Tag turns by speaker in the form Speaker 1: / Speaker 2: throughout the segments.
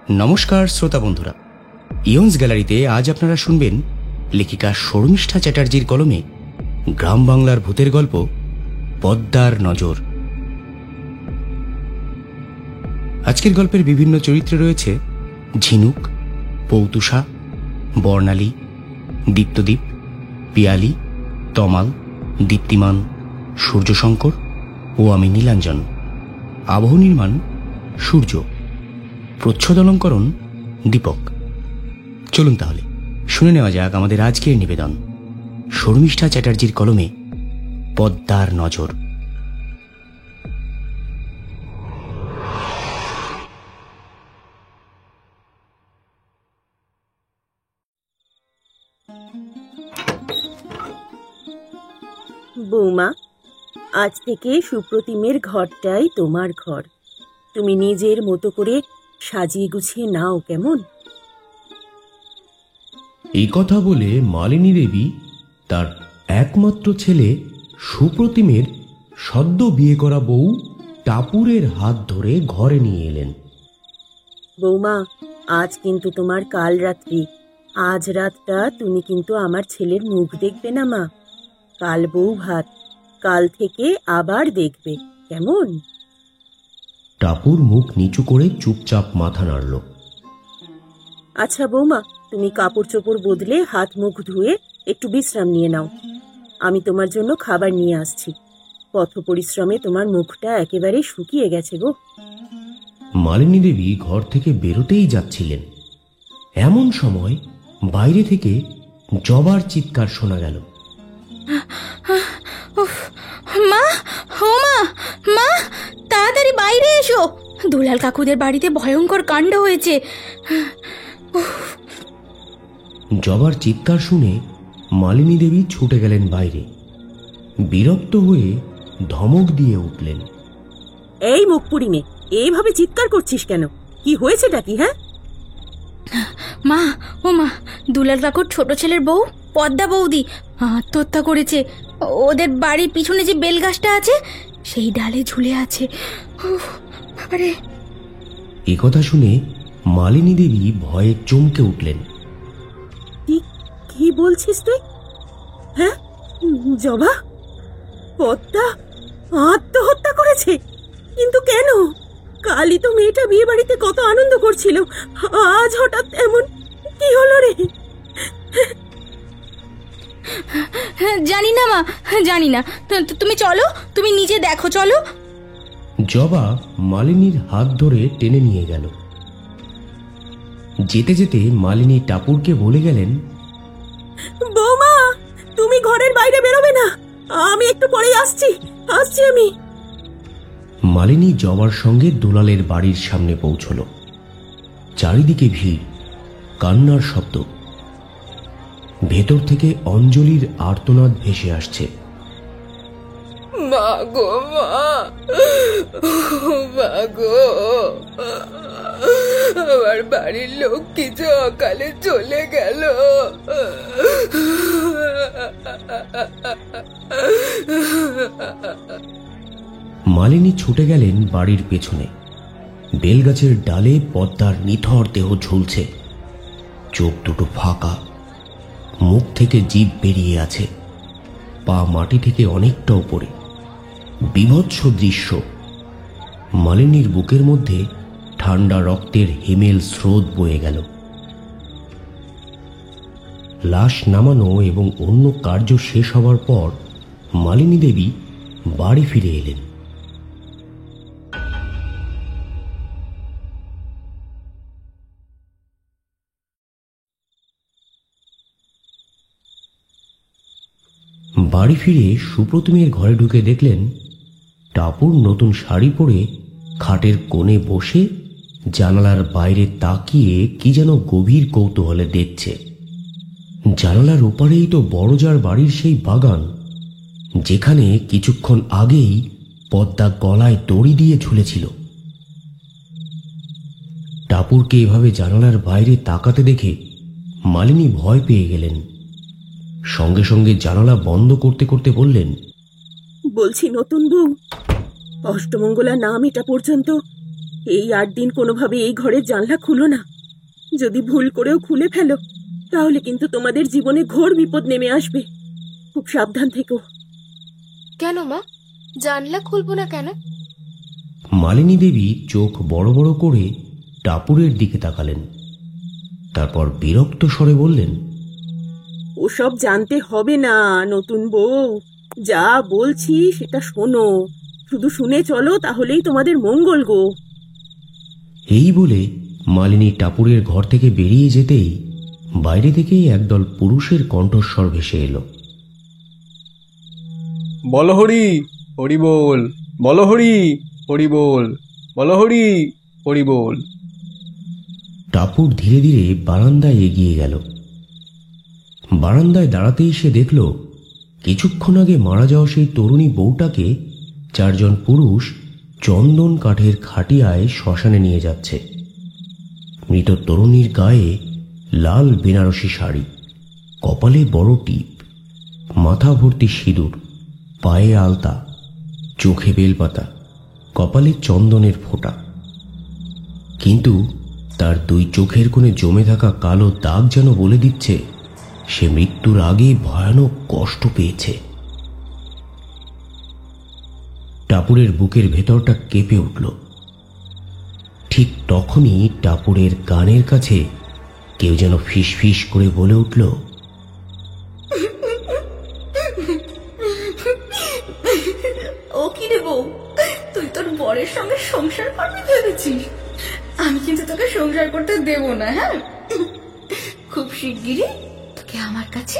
Speaker 1: নমস্কার শ্রোতা বন্ধুরা, ইয়ন্স গ্যালারিতে আজ আপনারা শুনবেন লেখিকা শর্মিষ্ঠা চ্যাটার্জির কলমে গ্রাম বাংলার ভূতের গল্প পদ্মার নজর। আজকের গল্পের বিভিন্ন চরিত্রে রয়েছে ঝিনুক, পৌতুষা, বর্ণালী, দীপ্তদীপ, পিয়ালি, তমাল, দীপ্তিমান, সূর্যশঙ্কর ও আমি নীলাঞ্জন। আবহ নির্মাণ সূর্য, প্রচ্ছদ অলঙ্করণ দীপক। চলুন তাহলে শুনে নেওয়া যাক আমাদের আজকের নিবেদন, শর্মিষ্ঠা চ্যাটার্জির কলমে পদ্মার নজর।
Speaker 2: বৌমা, আজ থেকে সুপ্রতিমের ঘরটাই তোমার ঘর। তুমি নিজের মতো করে সাজিয়ে গুছিয়ে নাও, কেমন?
Speaker 3: এই কথা বলে মালিনী দেবী তার একমাত্র ছেলে সুপ্রতিমের সদ্য বিয়ে করা বউ টাপুরের হাত ধরে ঘরে নিয়ে এলেন।
Speaker 2: বৌমা, আজ কিন্তু তোমার কাল রাত্রি। আজ রাতটা তুমি কিন্তু আমার ছেলের মুখ দেখবে না মা। কাল বউ ভাত, কাল থেকে আবার দেখবে, কেমন?
Speaker 3: টাপুর মুখ নিচু করে চুপচাপ মাথা নাড়ল।
Speaker 2: আচ্ছা বৌমা, তুমি কাপড় চোপড় বদলে হাত মুখ ধুয়ে একটু বিশ্রাম নিয়ে নাও। আমি তোমার জন্য খাবার নিয়ে আসছি। পথ পরিশ্রমে তোমার মুখটা একেবারে শুকিয়ে গেছে গো।
Speaker 3: মালিনী দেবী ঘর থেকে বেরোতেই যাচ্ছিলেন, এমন সময় বাইরে থেকে জবার চিৎকার শোনা গেল।
Speaker 4: মা, ও মা, মা, তাড়াতাড়ি বাইরে এসো। দুলাল কাকুদের বাড়িতে ভয়ঙ্কর কাণ্ড হয়েছে।
Speaker 3: জবার চিৎকার শুনে মালিনী দেবী ছুটে গেলেন বাইরে। বিরক্ত হয়ে ধমক দিয়ে উঠলেন,
Speaker 2: এই মুখ পুড়িনে, এইভাবে চিৎকার করছিস কেন? কি হয়েছেটা কি? হ্যাঁ
Speaker 4: মা, ও মা, দুলাল কাকুর ছোট ছেলের বউ পদ্মা বৌদি আত্মহত্যা করেছে। ওদের বাড়ির পিছনে যে বেলগাছটা আছে সেই ডালে ঝুলে আছে। বাবারে!
Speaker 3: এ কথা শুনে মালিনী দেবী ভয়ে চমকে উঠলেন।
Speaker 2: কি বলছিস তুই? হ্যাঁ, জবা, পদ্মা আত্মহত্যা করেছে? কিন্তু কেন? কালই তো মেয়েটা বিয়ে বাড়িতে কত আনন্দ করছিল, আজ হঠাৎ এমন কি হলো রে?
Speaker 4: জানি না মা, জানি না। তুমি চলো, তুমি নিজে দেখো, চলো।
Speaker 3: জবা মালিনীর হাত ধরে টেনে নিয়ে গেল। যেতে যেতে মালিনী টাপুরকে বলে গেলেন,
Speaker 2: বৌমা, তুমি ঘরের বাইরে বেরোবে না, আমি একটু পরেই আসছি আমি।
Speaker 3: মালিনী জবার সঙ্গে দুলালের বাড়ির সামনে পৌঁছল। চারিদিকে ভিড়, কান্নার শব্দ। ভেতর থেকে অঞ্জলির আর্তনাদ ভেসে আসছে।
Speaker 5: মা গো, মা গো, আমার বাড়ির লোক কিছু অকালে চলে গেল।
Speaker 3: মালিনী ছুটে গেলেন বাড়ির পেছনে। বেলগাছের ডালে পদ্মার নিথর দেহ ঝুলছে, চোখ দুটো ফাঁকা, মুখ থেকে জিভ বেরিয়ে আছে, পা মাটি থেকে অনেকটা উপরে। বীভৎস দৃশ্য। মালিনীর বুকের মধ্যে ঠান্ডা রক্তের হিমেল স্রোত বয়ে গেল। লাশ নামানো এবং অন্য কার্য শেষ হওয়ার পর মালিনী দেবী বাড়ি ফিরে এলেন। বাড়ি ফিরে সুপ্রতিমের ঘরে ঢুকে দেখলেন টাপুর নতুন শাড়ি পরে খাটের কোণে বসে জানালার বাইরে তাকিয়ে কি যেন গভীর কৌতূহলে দেখছে। জানালার ওপারেই তো বড়জার বাড়ির সেই বাগান, যেখানে কিছুক্ষণ আগেই পদ্মা গলায় দড়ি দিয়ে ঝুলেছিল। টাপুরকে এভাবে জানালার বাইরে তাকাতে দেখে মালিনী ভয় পেয়ে গেলেন। সঙ্গে সঙ্গে জানালা বন্ধ করতে করতে বললেন,
Speaker 2: বলছি নতুন বউ, অষ্টমঙ্গলা নাম এটা পর্যন্ত এই 8 দিন কোনোভাবে এই ঘরের জানলা খুলো না। যদি ভুল করেও খুলে ফেলো তাহলে কিন্তু তোমাদের জীবনে ঘোর বিপদ নেমে আসবে। খুব সাবধান থেকো।
Speaker 6: কেন মা, জানলা খুলবো না কেন?
Speaker 3: মালিনী দেবী চোখ বড় বড় করে টাপুরের দিকে তাকালেন, তারপর বিরক্ত স্বরে বললেন,
Speaker 2: ওসব জানতে হবে না নতুন বউ, যা বলছি সেটা শোনো, শুধু শুনে চলো, তাহলেই তোমাদের মঙ্গল গো।
Speaker 3: এই বলে মালিনী টাপুরের ঘর থেকে বেরিয়ে যেতেই বাইরে থেকেই একদল পুরুষের কণ্ঠস্বর ভেসে এলো।
Speaker 7: বলো হরি, হরি বল, বলো হরি, হরি বল, বলো হরি, হরি বল।
Speaker 3: টাপুর ধীরে ধীরে বারান্দায় এগিয়ে গেল। বারান্দায় দাঁড়াতেই সে দেখল কিছুক্ষণ আগে মারা যাওয়া সেই তরুণী বউটাকে 4 জন পুরুষ চন্দন কাঠের খাটিয়ায় শ্মশানে নিয়ে যাচ্ছে। মৃত তরুণীর গায়ে লাল বেনারসি শাড়ি, কপালে বড় টিপ, মাথা ভর্তি সিঁদুর, পায়ে আলতা, চোখে বেলপাতা, কপালে চন্দনের ফোঁটা। কিন্তু তার 2 চোখের কোণে জমে থাকা কালো দাগ যেন বলে দিচ্ছে সে মৃত্যুর আগে ভয়ানক কষ্ট পেয়েছে। টাপুরের বুকের ভেতরটা কেঁপে উঠল। ঠিক তখনই টাপুরের কানের কাছে কেউ যেন ফিস ফিস করে বলে উঠল,
Speaker 4: ও কি রে বউ, তুই তোর বরের সঙ্গে সংসার করবি ভেবেছিস? আমি কিন্তু তোকে সংসার করতে দেব না। হ্যাঁ, খুব শিগগিরই তোকে আমার কাছে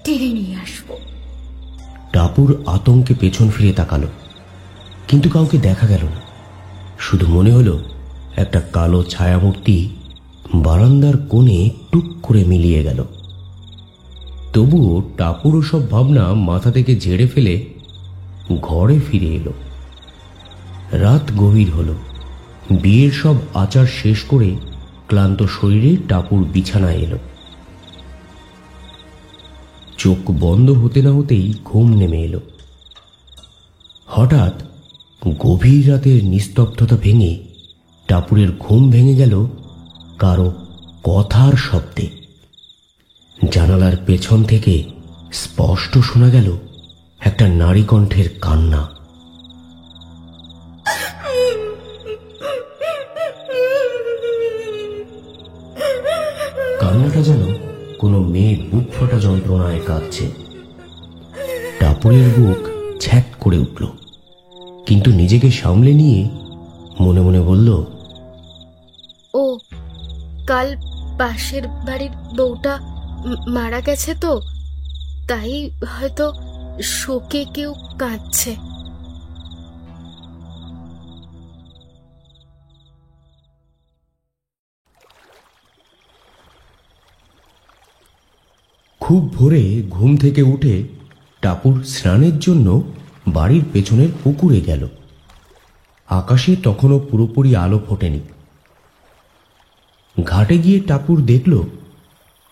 Speaker 4: টেনে নিয়ে আসবো।
Speaker 3: টাপুর আতঙ্কে পেছন ফিরে তাকালো, কিন্তু কাউকে দেখা গেল না। শুধু মনে হলো একটা কালো ছায়ামূর্তি বারান্দার কোণে টুক করে মিলিয়ে গেল। তবুও টাপুর সব ভাবনা মাথা থেকে ঝেড়ে ফেলে ঘরে ফিরে এলো। রাত গভীর হলো। বিয়ের সব আচার শেষ করে ক্লান্ত শরীরে টাপুর বিছানায় এলো। চোখ বন্ধ হতে না হতেই ঘুম নেমে এলো। হঠাৎ গভীর রাতের নিস্তব্ধতা ভেঙে টাপুরের ঘুম ভেঙে গেল কারো কথার শব্দে। জানালার পেছন থেকে স্পষ্ট শোনা গেল একটা নারী কণ্ঠের কান্না। কান্নাটা যেন কোনো মেয়ে বুক ফাটা যন্ত্রণায় কাঁদছে। টাপুরের বুক ছ্যাঁক করে উঠল, কিন্তু নিজেকে সামলে নিয়ে মনে মনে বলল,
Speaker 6: ও কাল পাশের বাড়ির বউটা মারা গেছে, তো তাই হয়তো শোকে কেউ কাঁদছে।
Speaker 3: খুব ভোরে ঘুম থেকে উঠে টাপুর স্নানের জন্য বাড়ির পেছনের পুকুরে গেল। আকাশে তখনও পুরোপুরি আলো ফোটেনি। ঘাটে গিয়ে টাপুর দেখল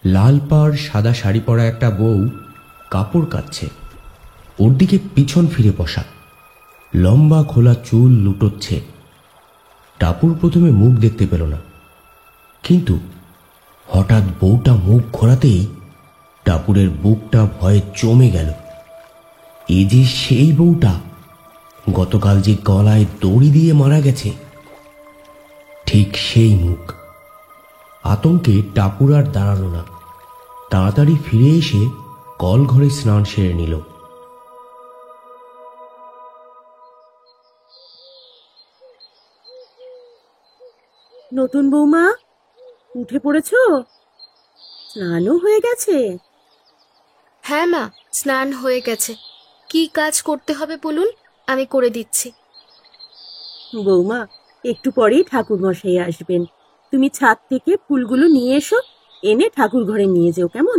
Speaker 3: লাল পাড় সাদা শাড়ি পরা একটা বউ কাপড় কাচ্ছে। ওর দিকে পিছন ফিরে বসা, লম্বা খোলা চুল লুটোচ্ছে। টাপুর প্রথমে মুখ দেখতে পেল না, কিন্তু হঠাৎ বউটা মুখ ঘোরাতেই টাপুরের বুকটা ভয়ে জমে গেল। এ যে সেই বউটা গতকাল যে গলায় দড়ি দিয়ে মারা গেছে, ঠিক সেই মুখ। আতঙ্কে টাপুর আর দাঁড়ালো না, তাড়াতাড়ি ফিরে এসে কল ঘরে স্নান সেরে নিল।
Speaker 2: নতুন বৌমা, উঠে পড়েছো? স্নানও হয়ে গেছে?
Speaker 6: হ্যাঁ মা, স্নান হয়ে গেছে। কি কাজ করতে হবে বলুন, আমি করে দিচ্ছি।
Speaker 2: বৌমা, একটু পরেই ঠাকুর মশাই আসবেন। তুমি ছাদ থেকে ফুলগুলো নিয়ে এসো, এনে ঠাকুর ঘরে নিয়ে যেও, কেমন?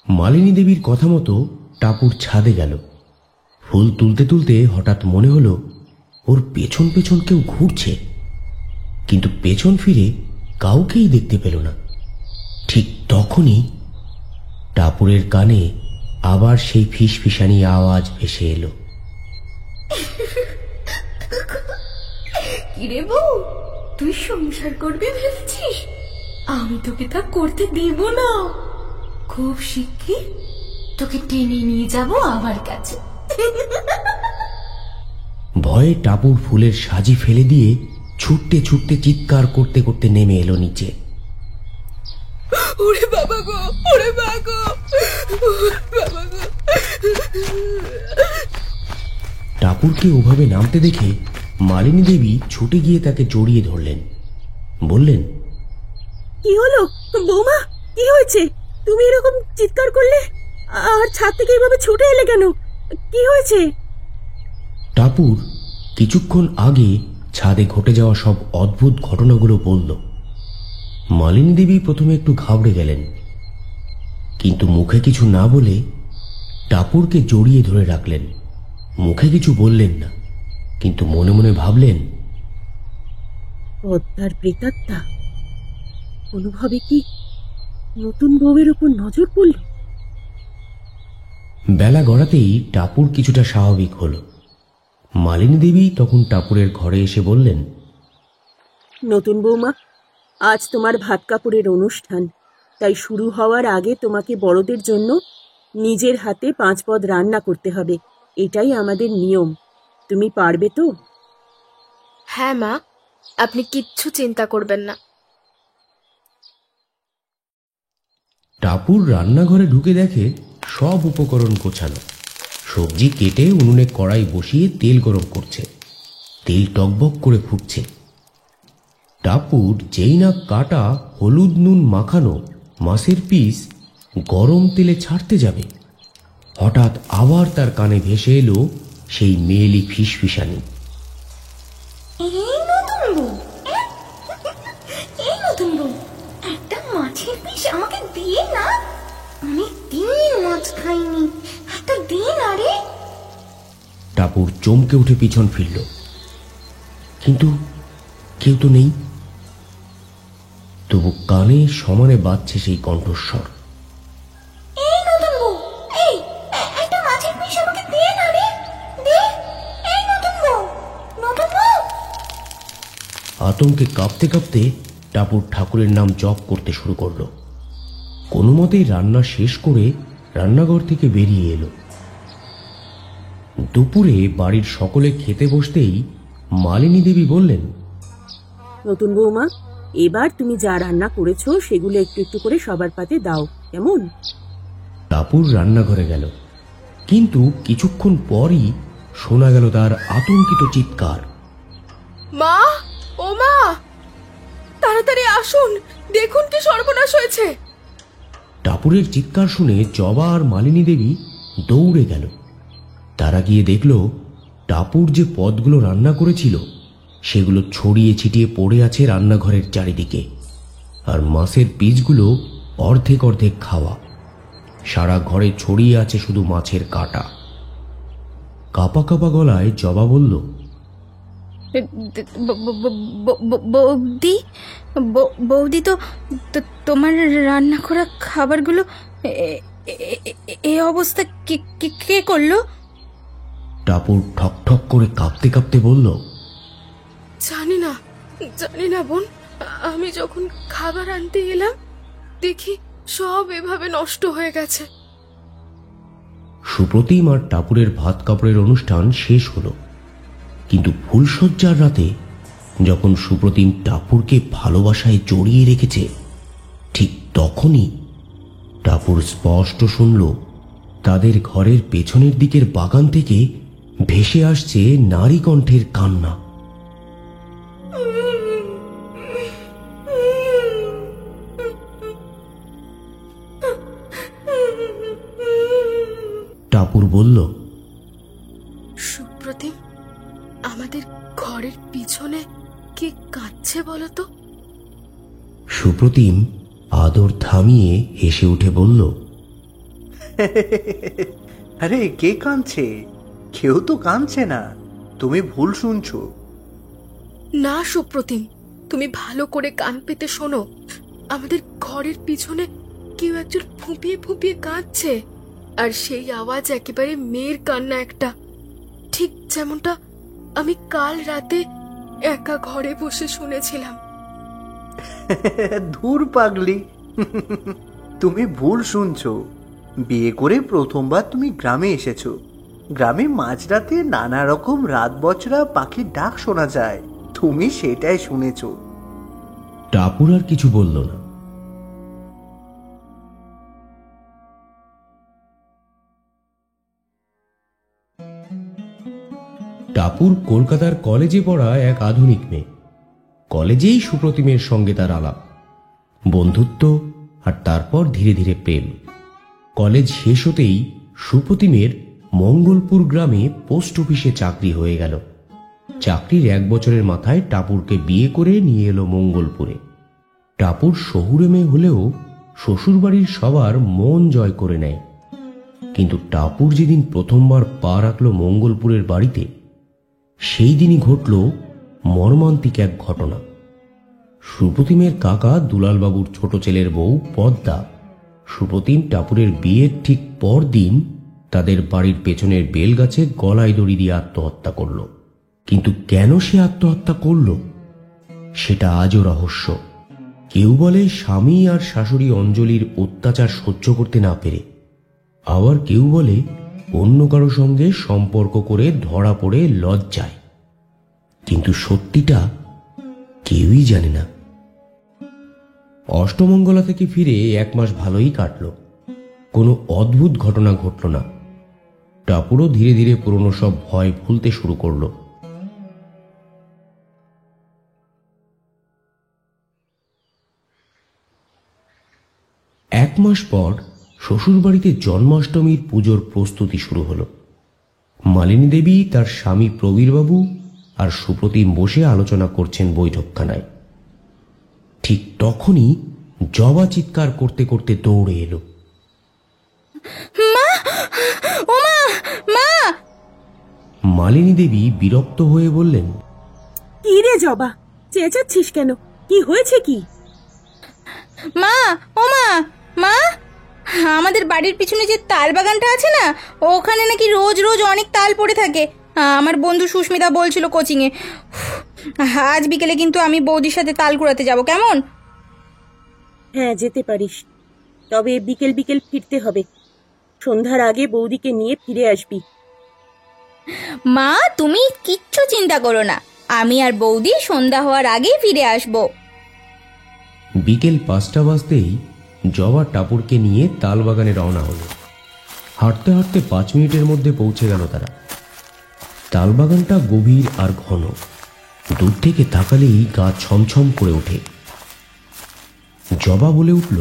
Speaker 3: মালিনী দেবীর কথা মতো টাপুর ছাদে গেল। ফুল তুলতে তুলতে হঠাৎ মনে হলো ওর পেছন পেছন কেউ ঘুরছে, কিন্তু পেছন ফিরে কাউকেই দেখতে পেল না। ঠিক তখনই টাপুরের কানে আবার সেই ফিসফিসানি আওয়াজ ভেসে এলো।
Speaker 4: কি কিরে বউ, তুই সংসার করবি ভেবেছিস? আমি তোকে তা করতে দেব না। খুব শিগগির তোকে টেনে নিয়ে যাব আমার কাছে।
Speaker 3: ভয়ে টাপুর ফুলের সাজি ফেলে দিয়ে ছুটতে ছুটতে চিৎকার করতে করতে নেমে এলো নিচে।
Speaker 5: ওরে বাবা গো, ওরে বাবা গো, বাবা গো।
Speaker 3: টাপুরকে ওভাবে নামতে দেখে মালিনী দেবী ছুটে গিয়ে তাকে জড়িয়ে ধরলেন, বললেন,
Speaker 2: কি হলো বৌমা? কি হয়েছে? তুমি এরকম চিৎকার করলে আর ছাদ থেকে এভাবে ছুটে এলে কেন? কি হয়েছে?
Speaker 3: টাপুর কিছুক্ষণ আগে ছাদে ঘটে যাওয়া সব অদ্ভুত ঘটনাগুলো বলল। মালিনী দেবী প্রথমে একটু ঘাবড়ে গেলেন, কিন্তু মুখে কিছু না বলে টাপুরকে জড়িয়ে ধরে রাখলেন। মুখে কিছু বললেন না, কিন্তু মনে মনে ভাবলেন,
Speaker 2: পদ্মার প্রেতাত্মা কোনোভাবে কি নতুন বউয়ের উপর নজর পড়ল?
Speaker 3: বেলা গড়াতেই টাপুর কিছুটা স্বাভাবিক হল। মালিনী দেবী তখন টাপুরের ঘরে এসে বললেন,
Speaker 2: নতুন বৌমা, আজ তোমার ভাত কাপড়ের অনুষ্ঠান, তাই শুরু হওয়ার আগে তোমাকে বড়দের জন্য নিজের হাতে 5 পদ রান্না করতে হবে। এটাই আমাদের নিয়ম। তুমি পারবে তো?
Speaker 6: হ্যাঁ মা, আপনি কিচ্ছু চিন্তা করবেন না।
Speaker 3: টাপুর রান্নাঘরে ঢুকে দেখে সব উপকরণ গোছানো। সবজি কেটে উনুনে কড়াই বসিয়ে তেল গরম করছে। তেল টকবক করে ফুটছে। টাপুর যেই না কাটা হলুদ নুন মাখানো মাছের পিস গরম তেলে ছাড়তে যাবে, হঠাৎ আবার তার কানে ভেসে এলো সেই মেয়েলি ফিসফিসানি।
Speaker 4: এই নতুন বউ, এই নতুন বউ, একটা মাছের পিস আমাকে দিয়ে না। অনেক দিন মাছ খাইনি, একটা দিন। আরে
Speaker 3: টাপুর চমকে উঠে পিছন ফিরল, কিন্তু কেউ তো নেই। তবু কানে সমানে বাজছে সেই কণ্ঠস্বর,
Speaker 4: এই নতুন বউ, এই একটা মাছের পিস আমাকে দিয়ে না রে, দে। এই নতুন বউ, নতুন বউ।
Speaker 3: আতঙ্কে কাঁপতে কাঁপতে টাপুর ঠাকুরের নাম জপ করতে শুরু করলো। কোনো মতেই রান্না শেষ করে রান্নাঘর থেকে বেরিয়ে এলো। দুপুরে বাড়ির সকলে খেতে বসতেই মালিনী দেবী বললেন,
Speaker 2: নতুন বৌমা, এবার তুমি যা রান্না করেছো সেগুলো একটু একটু করে সবার পাতে দাও, কেমন?
Speaker 3: টাপুর রান্নাঘরে গেল, কিন্তু কিছুক্ষণ পরই শোনা গেল তার আতঙ্কিত চিৎকার,
Speaker 6: মা, ও মা, তাড়াতাড়ি আসুন, দেখুন কি সর্বনাশ হয়েছে।
Speaker 3: টাপুরের চিৎকার শুনে জবা আর মালিনী দেবী দৌড়ে গেল। তারা গিয়ে দেখল টাপুর যে পদগুলো রান্না করেছিল সেগুলো ছড়িয়ে ছিটিয়ে পড়ে আছে রান্নাঘরের চারিদিকে, আর মাছের পিসগুলো অর্ধেক অর্ধেক খাওয়া। সারা ঘরে ছড়িয়ে আছে শুধু মাছের কাঁটা। কাঁপা কাঁপা গলায় জবা বলল,
Speaker 4: বৌদি, বৌদি, তো তোমার রান্না করা খাবারগুলো এ অবস্থা কে করলো?
Speaker 3: টাপুর ঠক ঠক করে কাঁপতে কাঁপতে বলল,
Speaker 6: জানি না, জানি না বোন। আমি যখন খাবার আনতে এলাম দেখি সব এভাবে নষ্ট হয়ে গেছে।
Speaker 3: সুপ্রতিম আর টাপুরের ভাত কাপড়ের অনুষ্ঠান শেষ হলো, কিন্তু ফুলশয্যার রাতে যখন সুপ্রতিম টাপুরকে ভালোবাসায় জড়িয়ে রেখেছে, ঠিক তখনই টাপুর স্পষ্ট শুনল তাদের ঘরের পেছনের দিকের বাগান থেকে ভেসে আসছে নারী কণ্ঠের কান্না। টাপুর বলল,
Speaker 6: সুপ্রতিম, আমাদের ঘরের পিছনে কে কাঁদছে বলতো?
Speaker 3: সুপ্রতিম আদর থামিয়ে হেসে উঠে বলল,
Speaker 8: আরে কে কাঁদছে? কেউ তো কাঁদছে না, তুমি ভুল শুনছো।
Speaker 6: না সুপ্রতিম, তুমি ভালো করে কান পেতে শোনো। আমাদের ঘরের পিছনে কেউ একজন ফুঁপিয়ে ফুঁপিয়ে কাঁদছে, আর সেই আওয়াজ একেবারে মেয়ের কান্না একটা, ঠিক যেমনটা আমি কাল রাতে একা ঘরে বসে শুনেছিলাম।
Speaker 8: ধুর পাগলি, তুমি ভুল শুনছো। বিয়ে করে প্রথমবার তুমি গ্রামে এসেছো। গ্রামে মাঝরাতে নানা রকম রাত বছরা পাখির ডাক শোনা যায়, তুমি সেটাই শুনেছো।
Speaker 3: টাপুর আর কিছু বলল না। টাপুর কলকাতার কলেজে পড়া এক আধুনিক মেয়ে। কলেজেই সুপ্রতিমের সঙ্গে তার আলাপ, বন্ধুত্ব, আর তারপর ধীরে ধীরে প্রেম। কলেজ শেষ হতেই সুপ্রতিমের মঙ্গলপুর গ্রামে পোস্ট অফিসে চাকরি হয়ে গেল। চাকরির 1 বছরের মাথায় টাপুরকে বিয়ে করে নিয়ে এলো মঙ্গলপুরে। টাপুর শহুরে মেয়ে হলেও শ্বশুরবাড়ির সবার মন জয় করে নেয়। কিন্তু টাপুর যেদিন প্রথমবার পা রাখল মঙ্গলপুরের বাড়িতে, সেই দিনই ঘটল মর্মান্তিক এক ঘটনা। সুপ্রতিমের কাকা দুলালবাবুর ছোট ছেলের বউ পদ্মা, সুপ্রতিম টাপুরের বিয়ের ঠিক পর দিন তাদের বাড়ির পেছনের বেলগাছে গলায় দড়ি দিয়ে আত্মহত্যা করল। কিন্তু কেন সে আত্মহত্যা করল সেটা আজও রহস্য। কেউ বলে স্বামী আর শাশুড়ি অঞ্জলির অত্যাচার সহ্য করতে না পেরে, আবার কেউ বলে অন্য কারো সঙ্গে সম্পর্ক করে ধরা পড়ে লজ্জায়। কিন্তু সত্যিটা কেউই জানে না। অষ্টমঙ্গলা থেকে ফিরে 1 মাস ভালোই কাটল। কোনো অদ্ভুত ঘটনা ঘটল না। টাপুরও ধীরে ধীরে পুরনো সব ভয় ভুলতে শুরু করল। এক মাস পর শ্বশুরবাড়িতে জন্মাষ্টমীর পুজোর প্রস্তুতি শুরু হলো। মালিনী দেবী, তার স্বামী প্রবীরবাবু আর সুপ্রতিম বসে আলোচনা করছেন বৈঠকখানায়। ঠিক তখনই জবা চিৎকার করতে করতে দৌড়ে এলো।
Speaker 4: মা, ও মা, মা!
Speaker 3: মালিনী দেবী বিরক্ত হয়ে বললেন,
Speaker 2: কি রে জবা, চেঁচাচ্ছিস কেন? কি হয়েছে কি?
Speaker 4: মা, ও মা, মা! আমাদের বাড়ির পিছনে যে তাল বাগানটা আছে না, ওখানে নাকি রোজ রোজ অনেক তাল পড়ে থাকে। আমার বন্ধু সুস্মিতা বলছিল কোচিংয়ে। আজ বিকেলে কিন্তু আমি বৌদির সাথে তাল কুড়াতে যাব, কেমন?
Speaker 2: হ্যাঁ, যেতে পারিস, তবে বিকেল বিকেল ফিরতে হবে। সন্ধ্যার আগে বৌদিকে নিয়ে ফিরে আসবি।
Speaker 4: মা, তুমি কিচ্ছু চিন্তা করো না, আমি আর বৌদি সন্ধ্যা হওয়ার আগেই ফিরে আসব।
Speaker 3: বিকেল 5টা বাজতেই জবা টাপুরকে নিয়ে তাল বাগানে রওনা হলো। হাঁটতে হাঁটতে 5 মিনিটের মধ্যে পৌঁছে গেল তারা। তাল বাগানটা গভীর আর ঘন, দূর থেকে তাকালেই গা ছমছম করে ওঠে। জবা বলে উঠল,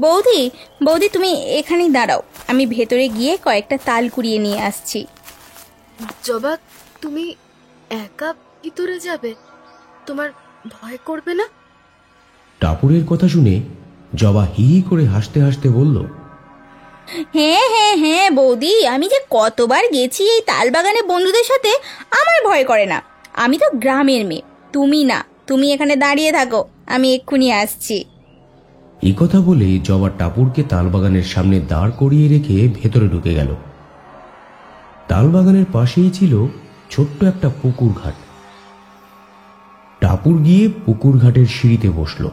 Speaker 4: বৌদি, বৌদি তুমি এখানেই দাঁড়াও, আমি ভেতরে গিয়ে কয়েকটা তাল কুড়িয়ে নিয়ে আসছি।
Speaker 6: জবা, তুমি একা ভিতরে যাবে? তোমার ভয় করবে না?
Speaker 3: টাপুরের কথা শুনে জবা হি হি করে হাসতে হাসতে বলল,
Speaker 4: হ্যাঁ হ্যাঁ হ্যাঁ বৌদি, আমি যে কতবার গেছি এই তাল বাগানে বন্ধুদের সাথে, আমার ভয় করে না। আমি তো গ্রামের মেয়ে, তুমি না। তুমি এখানে দাঁড়িয়ে থাকো, আমি এক্ষুনি আসছি।
Speaker 3: এই কথা বলে জবা টাপুরকে তালবাগানের সামনে দাঁড় করিয়ে রেখে ভেতরে ঢুকে গেল। তালবাগানের পাশেই ছিল ছোট্ট একটা পুকুর ঘাট। টাপুর গিয়ে পুকুর ঘাটের সিঁড়িতে বসল।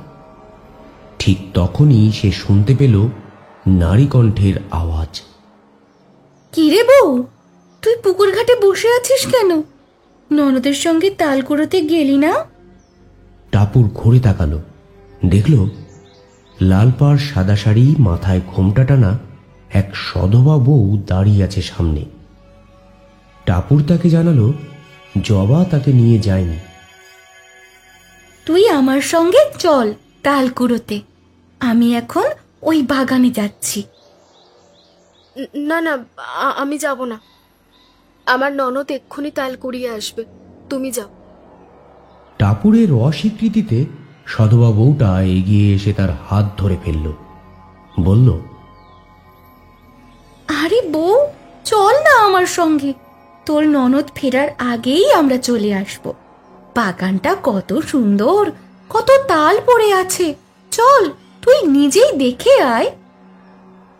Speaker 3: ঠিক তখনই সে শুনতে পেল নারী কণ্ঠের আওয়াজ।
Speaker 6: কিরে বউ, তুই পুকুর ঘাটে বসে আছিস কেন? ননদের সঙ্গে তাল কুড়োতে গেলি না?
Speaker 3: টাপুর ঘুরে তাকালো, দেখল লাল পাড় সাদা শাড়ি, মাথায় ঘোমটা টানা এক সধবা বউ দাঁড়িয়ে আছে সামনে। টাপুর তাকে জানালো জবা তাকে নিয়ে যায়নি।
Speaker 6: তুই আমার সঙ্গে চল তাল কুড়োতে, আমি এখন ওই বাগানে যাচ্ছি। না না, আমি যাব না। আমার ননদ এক্ষুনি তাল কুড়িয়ে আসবে, তুমি যাও।
Speaker 3: টাপুরের অস্বীকৃতিতে সধবা বউটা এগিয়ে এসে তার হাত ধরে ফেলল, বলল,
Speaker 6: আরে বউ, চল না আমার সঙ্গে, তোর ননদ ফেরার আগেই আমরা চলে আসব। বাগানটা কত সুন্দর, কত তাল পড়ে আছে, চল তুই নিজেই দেখে আয়।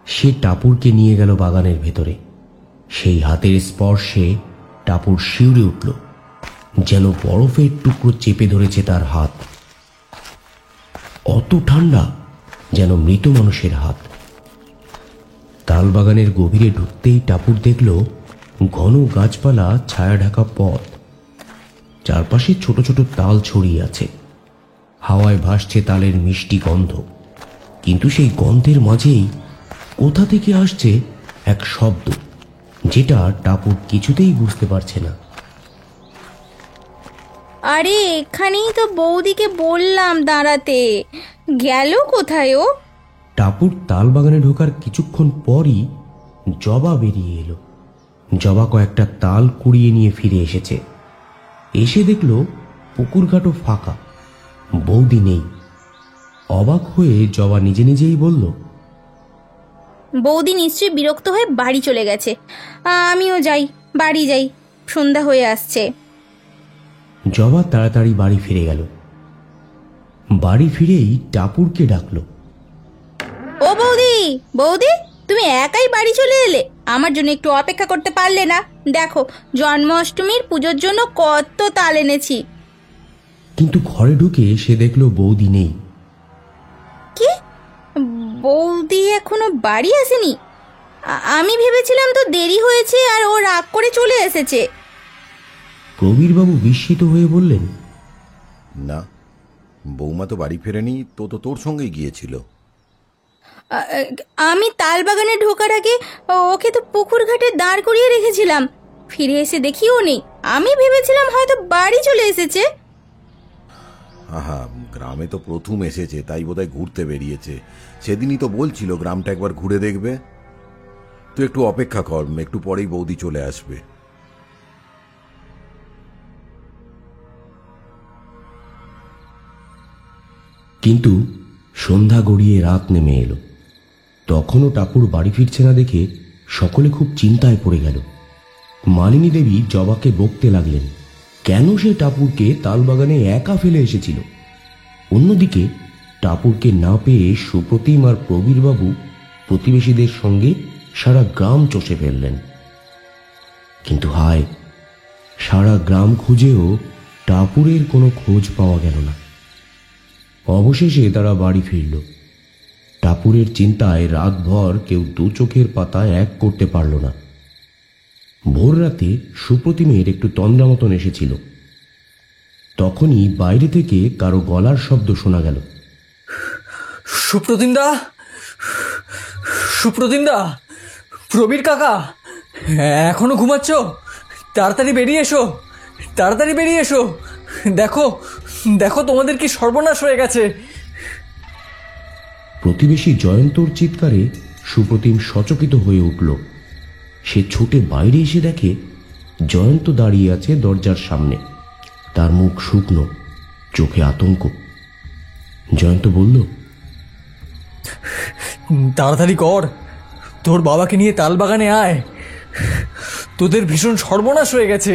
Speaker 3: সে টাপুরকে নিয়ে গেল বাগানের ভেতরে। সেই হাতের স্পর্শে টাপুর শিউরে উঠল। যেন বরফের টুকরো চেপে ধরেছে তার হাত। অত ঠান্ডা যেন মৃত মানুষের হাত। তালবাগানের গভীরে ঢুকতেই টাপুর দেখল ঘন গাছপালা, ছায়া ঢাকা পথ, চারপাশে ছোট ছোট তাল ছড়িয়ে আছে। হাওয়ায় ভাসছে তালের মিষ্টি গন্ধ, কিন্তু সেই গন্ধের মাঝেই কোথা থেকে আসছে এক শব্দ, যেটা টাপুর কিছুতেই বুঝতে পারছে না।
Speaker 4: আরে এখানেই তো বৌদিকে বললাম দাঁড়াতে, গেল কোথায় ও?
Speaker 3: টাপুর তালবাগানে ঢোকার কিছুক্ষণ পরই জবা বেরিয়ে এলো। জবা কয়েকটা তাল কুড়িয়ে নিয়ে ফিরে এসেছে। এসে দেখল পুকুরঘাটও ফাঁকা, বৌদি নেই। অবাক হয়ে জবা নিজে নিজেই বলল,
Speaker 4: বৌদি নিশ্চয়ই বিরক্ত হয়ে বাড়ি চলে গেছে। আমিও যাই, বাড়ি যাই, সন্ধ্যা হয়ে আসছে।
Speaker 3: জবা তাড়াতাড়ি বাড়ি ফিরে গেল। বাড়ি ফিরেই টাপুরকে ডাকলো,
Speaker 4: ও বৌদি, বৌদি তুমি একাই বাড়ি চলে এলে? আমার জন্য একটু অপেক্ষা করতে পারলে না? দেখো জন্মাষ্টমীর পুজোর জন্য কত তাল এনেছি।
Speaker 3: কিন্তু ঘরে ঢুকে সে দেখল বৌদি নেই।
Speaker 4: কি, বৌদি এখনো বাড়ি আসেনি? আমি ভেবেছিলাম তো দেরি হয়েছে আর ও রাগ করে চলে এসেছে।
Speaker 3: প্রবীরবাবু বিস্মিত হয়ে বললেন,
Speaker 9: না, বৌমা তো বাড়ি ফেরেনি, তো তোর সঙ্গেই গিয়েছিল।
Speaker 4: আমি তালবাগানে ঢোকার আগে ওকে তো পুকুর ঘাটে দাঁড় করিয়ে রেখেছিলাম। ফিরে এসে দেখিও নেই। আমি ভেবেছিলাম হয়তো বাড়ি চলে এসেছে।
Speaker 9: আহা, গ্রামে তো প্রথম এসেছে, তাই বোধহয় ঘুরতে বেরিয়েছে। সেদিনই তো বলছিল গ্রামটা একবার ঘুরে দেখবে। তুই একটু অপেক্ষা কর, একটু পরেই বৌদি চলে আসবে।
Speaker 3: কিন্তু সন্ধ্যা গড়িয়ে রাত নেমে এলো। তখনও টাপুর বাড়ি ফিরছে না দেখে সকলে খুব চিন্তায় পড়ে গেল। মালিনী দেবী জবাকে বকতে লাগলেন কেন সে টাপুরকে তালবাগানে একা ফেলে এসেছিল। অন্যদিকে টাপুরকে না পেয়ে সুপ্রতিম আর প্রবীরবাবু প্রতিবেশীদের সঙ্গে সারা গ্রাম চষে ফেললেন। কিন্তু হায়, সারা গ্রাম খুঁজেও টাপুরের কোনো খোঁজ পাওয়া গেল না। অবশেষে তারা বাড়ি ফিরল। টাপুরের চিন্তায় রাতভর কেউ দু চোখের পাতা এক করতে পারল না। ভোর রাতে সুপ্রতিমের একটু তন্দ্রা মতন এসেছিল। তখনই বাইরে থেকে কারো গলার শব্দ শোনা গেল।
Speaker 7: সুপ্রতিমদা, সুপ্রতিমদা, প্রবীর কাকা, এখনো ঘুমাচ্ছ? তাড়াতাড়ি বেরিয়ে এসো, তাড়াতাড়ি বেরিয়ে এসো। দেখো দেখো, তোমাদের কি সর্বনাশ হয়ে গেছে।
Speaker 3: প্রতিবেশী জয়ন্তর চিৎকারে সুপ্রতিম সচকিত হয়ে উঠল। সে ছুটে বাইরে এসে দেখে জয়ন্ত দাঁড়িয়ে আছে দরজার সামনে। তার মুখ শুকনো, চোখে আতঙ্ক। জয়ন্ত বলল,
Speaker 7: তাড়াতাড়ি কর, তোর বাবাকে নিয়ে তালবাগানে আয়, তোদের ভীষণ সর্বনাশ হয়ে গেছে।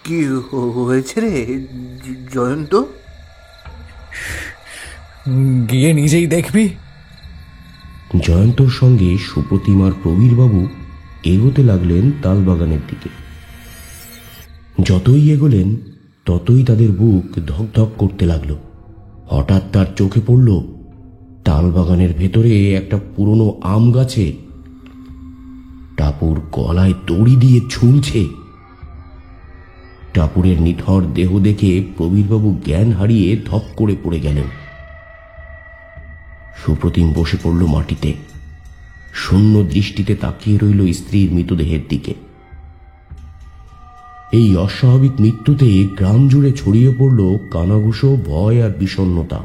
Speaker 8: কি হয়েছে রে জয়ন্ত?
Speaker 7: গিয়ে নিজেই দেখবি।
Speaker 3: জয়ন্তর সঙ্গে সুপ্রতিম আর প্রবীরবাবু এগোতে লাগলেন তালবাগানের দিকে। যতই এগোলেন ততই তাদের বুক ধকধক করতে লাগলো। হঠাৎ তার চোখে পড়ল তালবাগানের ভেতরে একটা পুরনো আম গাছে টাপুর গলায় দড়ি দিয়ে ঝুলছে। টাপুরের নিথর দেহ দেখে প্রবীরবাবু জ্ঞান হারিয়ে ধপ করে পড়ে গেলেন। সুপ্রতিম বসে পড়ল মাটিতে, শূন্য দৃষ্টিতে তাকিয়ে রইল স্ত্রীর মৃতদেহের দিকে। এই অস্বাভাবিক মৃত্যুতে গ্রাম জুড়ে ছড়িয়ে পড়ল কানাঘুষো, ভয় আর বিষণ্ণতা।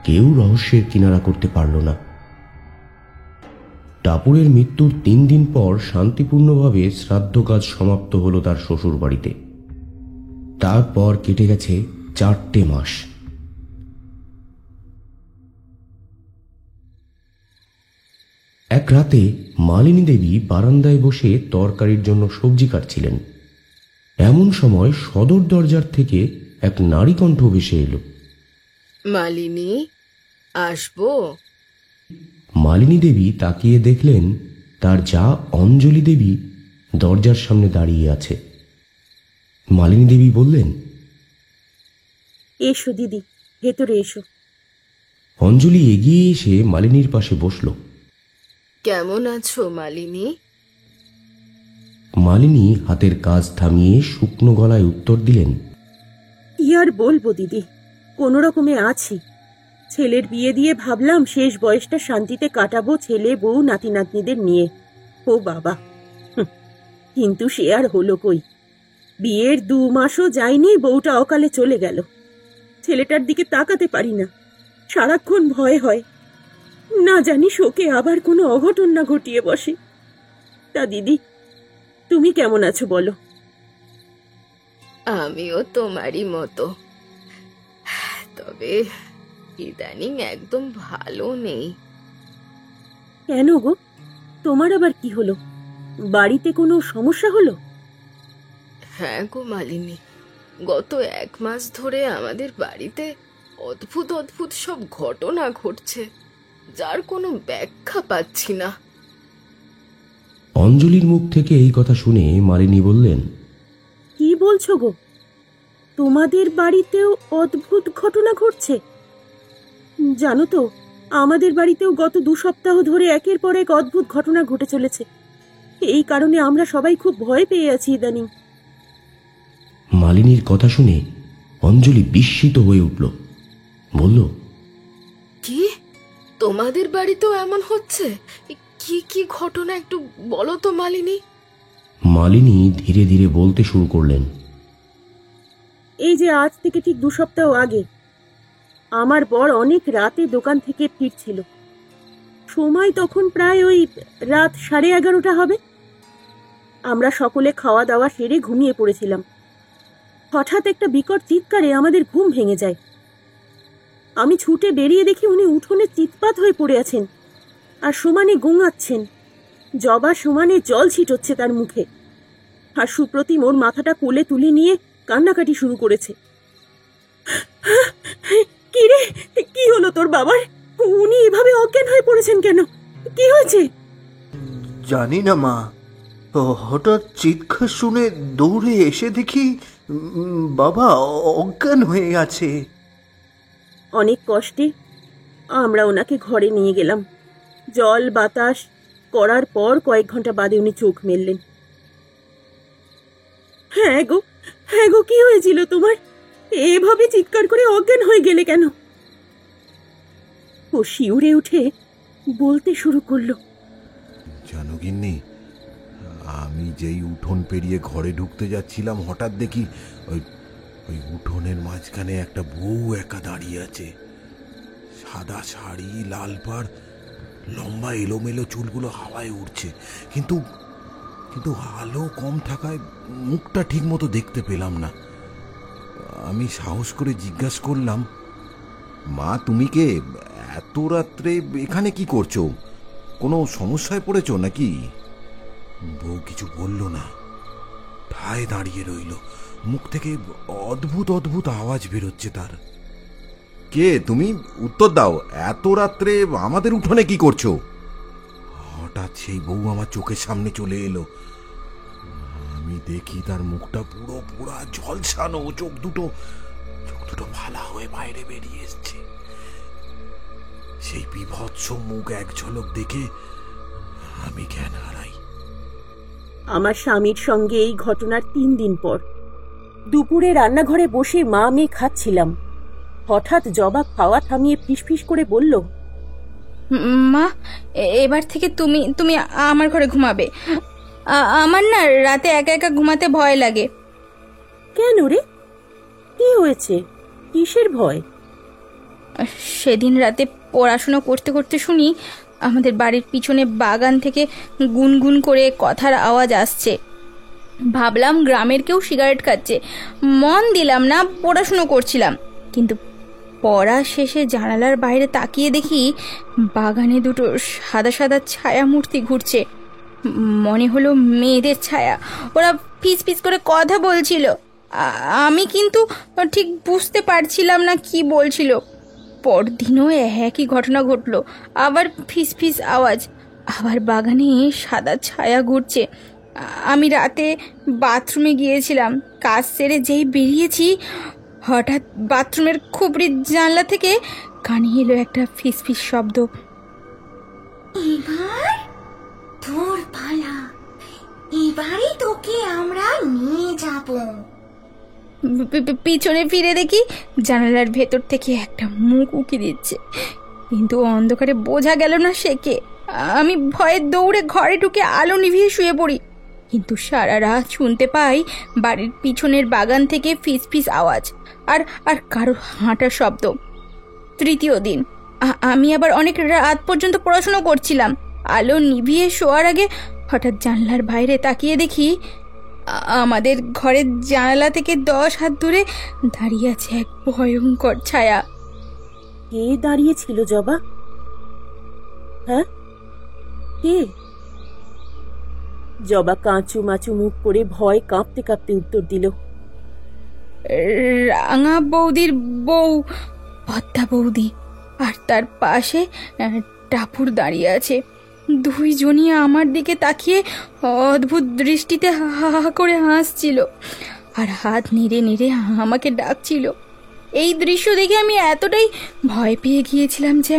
Speaker 3: কেউ রহস্যের কিনারা করতে পারল না। টাপুরের মৃত্যুর 3 দিন পর শান্তিপূর্ণভাবে শ্রাদ্ধ কাজ সমাপ্ত হলো তার শ্বশুর বাড়িতে। তারপর কেটে গেছে 4টে মাস। এক রাতে মালিনী দেবী বারান্দায় বসে তরকারির জন্য সবজি কাটছিলেন। এমন সময় সদর দরজার থেকে এক নারী কণ্ঠ ভেসে এলো।
Speaker 5: মালিনী, আসবো?
Speaker 3: মালিনী দেবী তাকিয়ে দেখলেন তার যা অঞ্জলি দেবী দরজার সামনে দাঁড়িয়ে আছে। মালিনী দেবী বললেন,
Speaker 2: এসো দিদি, ভেতরে এসো।
Speaker 3: অঞ্জলি এগিয়ে এসে মালিনীর পাশে বসল।
Speaker 6: কেমন আছো মালিনী?
Speaker 3: মালিনী হাতের কাজ থামিয়ে শুকনো গলায় উত্তর দিলেন,
Speaker 2: কি আর বলবো দিদি, কোনো রকমে আছি। ছেলের বিয়ে দিয়ে ভাবলাম শেষ বয়সটা শান্তিতে কাটাবো ছেলে বউ নাতি নাতনিদের নিয়ে। ও বাবা, কিন্তু সে আর হলো কই। বিয়ের 2 মাসও যায়নি, বউটা অকালে চলে গেল। ছেলেটার দিকে তাকাতে পারি না, সারাক্ষণ ভয় হয়, না জানি শোকে আবার কোনো অঘটন না ঘটিয়ে বসে। তা দিদি, তুমি কেমন আছো বলো?
Speaker 6: আমিও তোমারই মতো, তবে ইদানিং একদম ভালো নেই।
Speaker 2: কেন গো, তোমার আবার কি হলো? বাড়িতে কোনো সমস্যা হলো?
Speaker 6: হ্যাঁ গো মালিনী, গত 1 মাস ধরে আমাদের বাড়িতে অদ্ভুত অদ্ভুত সব ঘটনা ঘটছে, যার কোনো ব্যাখ্যা পাচ্ছি না।
Speaker 3: অঞ্জলির মুখ থেকে এই কথা শুনে মালিনী বললেন,
Speaker 2: কি বলছো গো? তোমাদের বাড়িতেও অদ্ভুত ঘটনা ঘটছে? জানো তো, আমাদের বাড়িতেও গত 2 সপ্তাহ ধরে একের পর এক অদ্ভুত ঘটনা ঘটে চলেছে। এই কারণে আমরা সবাই খুব ভয় পেয়ে আছি ইদানিং।
Speaker 3: মালিনীর কথা শুনে অঞ্জলি বিস্মিত হয়ে উঠল। বলল,
Speaker 6: কি, তোমাদের বাড়িতেও এমন হচ্ছে? কি কি ঘটনা একটু বলো তো মালিনী।
Speaker 3: মালিনী ধীরে ধীরে বলতে শুরু করলেন,
Speaker 2: এই যে আজ থেকে ঠিক 2 সপ্তাহ আগে আমার বর অনেক রাতে দোকান থেকে ফিরছিল। সময় তখন প্রায় ওই রাত 11:30 হবে। আমরা সকলে খাওয়া দাওয়া সেরে ঘুমিয়ে পড়েছিলাম। হঠাৎ একটা বিকট চিৎকারে আমাদের ঘুম ভেঙে যায়। আমি ছুটে বেরিয়ে দেখি উনি উঠোনে চিৎপাত হয়ে পড়ে আছেন আর সমানে গোঙাচ্ছেন। জবা সমানে জল ছিটচ্ছে তার মুখে, আর সুপ্রতিম ওর মাথাটা কোলে তুলে নিয়ে কান্নাকাটি শুরু করেছে। কি রে, কি হলো তোর বাবার? উনি এভাবে অজ্ঞান হয়ে পড়েছেন কেন? কি হয়েছে?
Speaker 8: জানি না মা, হঠাৎ চিৎকার শুনে দৌড়ে এসে দেখি বাবা অজ্ঞান হয়ে আছে।
Speaker 2: অনেক কষ্টে আমরা ওনাকে ঘরে নিয়ে গেলাম। জল বাতাস করার পর কয়েক ঘন্টা বাদে উনি চোখ মেললেন। হ্যাঁ গো, কি হয়েছিল তোমার? এভাবে চিৎকার করে অজ্ঞান হয়ে গেলে কেন? ও শিউরে উঠে বলতে শুরু করলো,
Speaker 9: জানো গিন্নি, আমি যেই উঠোন পেরিয়ে ঘরে ঢুকতে যাচ্ছিলাম, হঠাৎ দেখি ওই উঠোনের মাঝখানে একটা বউ একা দাঁড়িয়ে আছে। সাদা শাড়ি, লাল পাড়, লম্বা এলোমেলো চুলগুলো হাওয়ায় উড়ছে, কিন্তু আলো কম থাকায় মুখটা ঠিক মতো দেখতে পেলাম না। আমি সাহস করে জিজ্ঞাসা করলাম, মা তুমি কে? এত রাত্রে এখানে কি করছো? কোনো সমস্যায় পড়েছো নাকি? বউ কিছু বলল না, ঠায় দাঁড়িয়ে রইল। মুখ থেকে অদ্ভুত অদ্ভুত আওয়াজ বেরোচ্ছে তার। কে তুমি? উত্তর দাও, এত রাত্রে আমাদের উঠোনে কি করছো? হঠাৎ সেই বউ আমার চোখের সামনে চলে এলো। আমি দেখি তার মুখটা পুরো পুরা ঝলসানো, চোখ দুটো ফালা হয়ে বাইরে বেরিয়ে এসছে। সেই বিভৎস মুখ এক ঝলক দেখে আমি জ্ঞান হারাই।
Speaker 2: আমার স্বামীর সঙ্গে এই ঘটনার 3 দিন পর দুপুরে রান্নাঘরে বসে মা মেয়ে খাচ্ছিলাম। হঠাৎ জবা খাওয়া থামিয়ে ফিসফিস করে বলল,
Speaker 4: মা, এবার থেকে তুমি তুমি আমার ঘরে ঘুমাবে। আমার না রাতে একা একা ঘুমাতে ভয় লাগে।
Speaker 2: কেন রে, কি হয়েছে? কিসের ভয়?
Speaker 4: সেদিন রাতে পড়াশোনা করতে করতে শুনি আমাদের বাড়ির পিছনে বাগান থেকে গুনগুন করে কথার আওয়াজ আসছে। ভাবলাম গ্রামের কেউ সিগারেট খাচ্ছে, মন দিলাম না, পড়াশুনো করছিলাম। কিন্তু পড়া শেষে জানালার বাইরে তাকিয়ে দেখি বাগানে 2 সাদা সাদা ছায়া মূর্তি ঘুরছে। মনে হলো মেয়েদের ছায়া। ওরা ফিস ফিস করে কথা বলছিল। আমি কিন্তু ঠিক বুঝতে পারছিলাম না কি বলছিল। পরদিনও একই ঘটনা ঘটলো, আবার ফিস ফিস আওয়াজ। আবার বাগানে সাদা ছায়া ঘুরছে। আমি রাতে বাথরুমে গিয়েছিলাম, কাজ সেরে যেই বেরিয়েছি হঠাৎ বাথরুমের খুপড়ির জানলা থেকে কানে এলো একটা ফিসফিস শব্দ।
Speaker 6: এবার তোর পালা, এবারে তোকে আমরা নিয়ে যাব।
Speaker 4: পিছনে ফিরে দেখি জানালার ভেতর থেকে একটা মুখ উকি দিচ্ছে, কিন্তু অন্ধকারে বোঝা গেল না সে কে। আমি ভয়ে দৌড়ে ঘরে ঢুকে আলো নিভিয়ে শুয়ে পড়ি, কিন্তু সারা রাত শুনতে পাই বাড়ির পিছনের বাগান থেকে ফিসফিস আওয়াজ আর আর কারো হাঁটার শব্দ। তৃতীয় দিন আমি আবার অনেক রাত পর্যন্ত পড়াশোনা করছিলাম। আলো নিভিয়ে শোয়ার আগে হঠাৎ জানলার বাইরে তাকিয়ে দেখি আমাদের ঘরের জানালা থেকে 10 হাত দূরে দাঁড়িয়ে আছে এক ভয়ঙ্কর ছায়া।
Speaker 2: কে দাঁড়িয়ে ছিল জবা? হ্যাঁ, কে? জবা কাঁচু মাচু মুখ করে ভয় কাঁপতে কাঁপতে উত্তর দিল,
Speaker 4: রাঙা বৌদির বউ, পদ্মা বৌদি। আর তার পাশে টাপুর দাঁড়িয়ে আছে। দুইজনই আমার দিকে তাকিয়ে অদ্ভুত দৃষ্টিতে হা হা করে হাসছিল আর হাত নেড়ে নেড়ে আমাকে ডাকছিল। এই দৃশ্য দেখে আমি এতটাই ভয় পেয়ে গিয়েছিলাম যে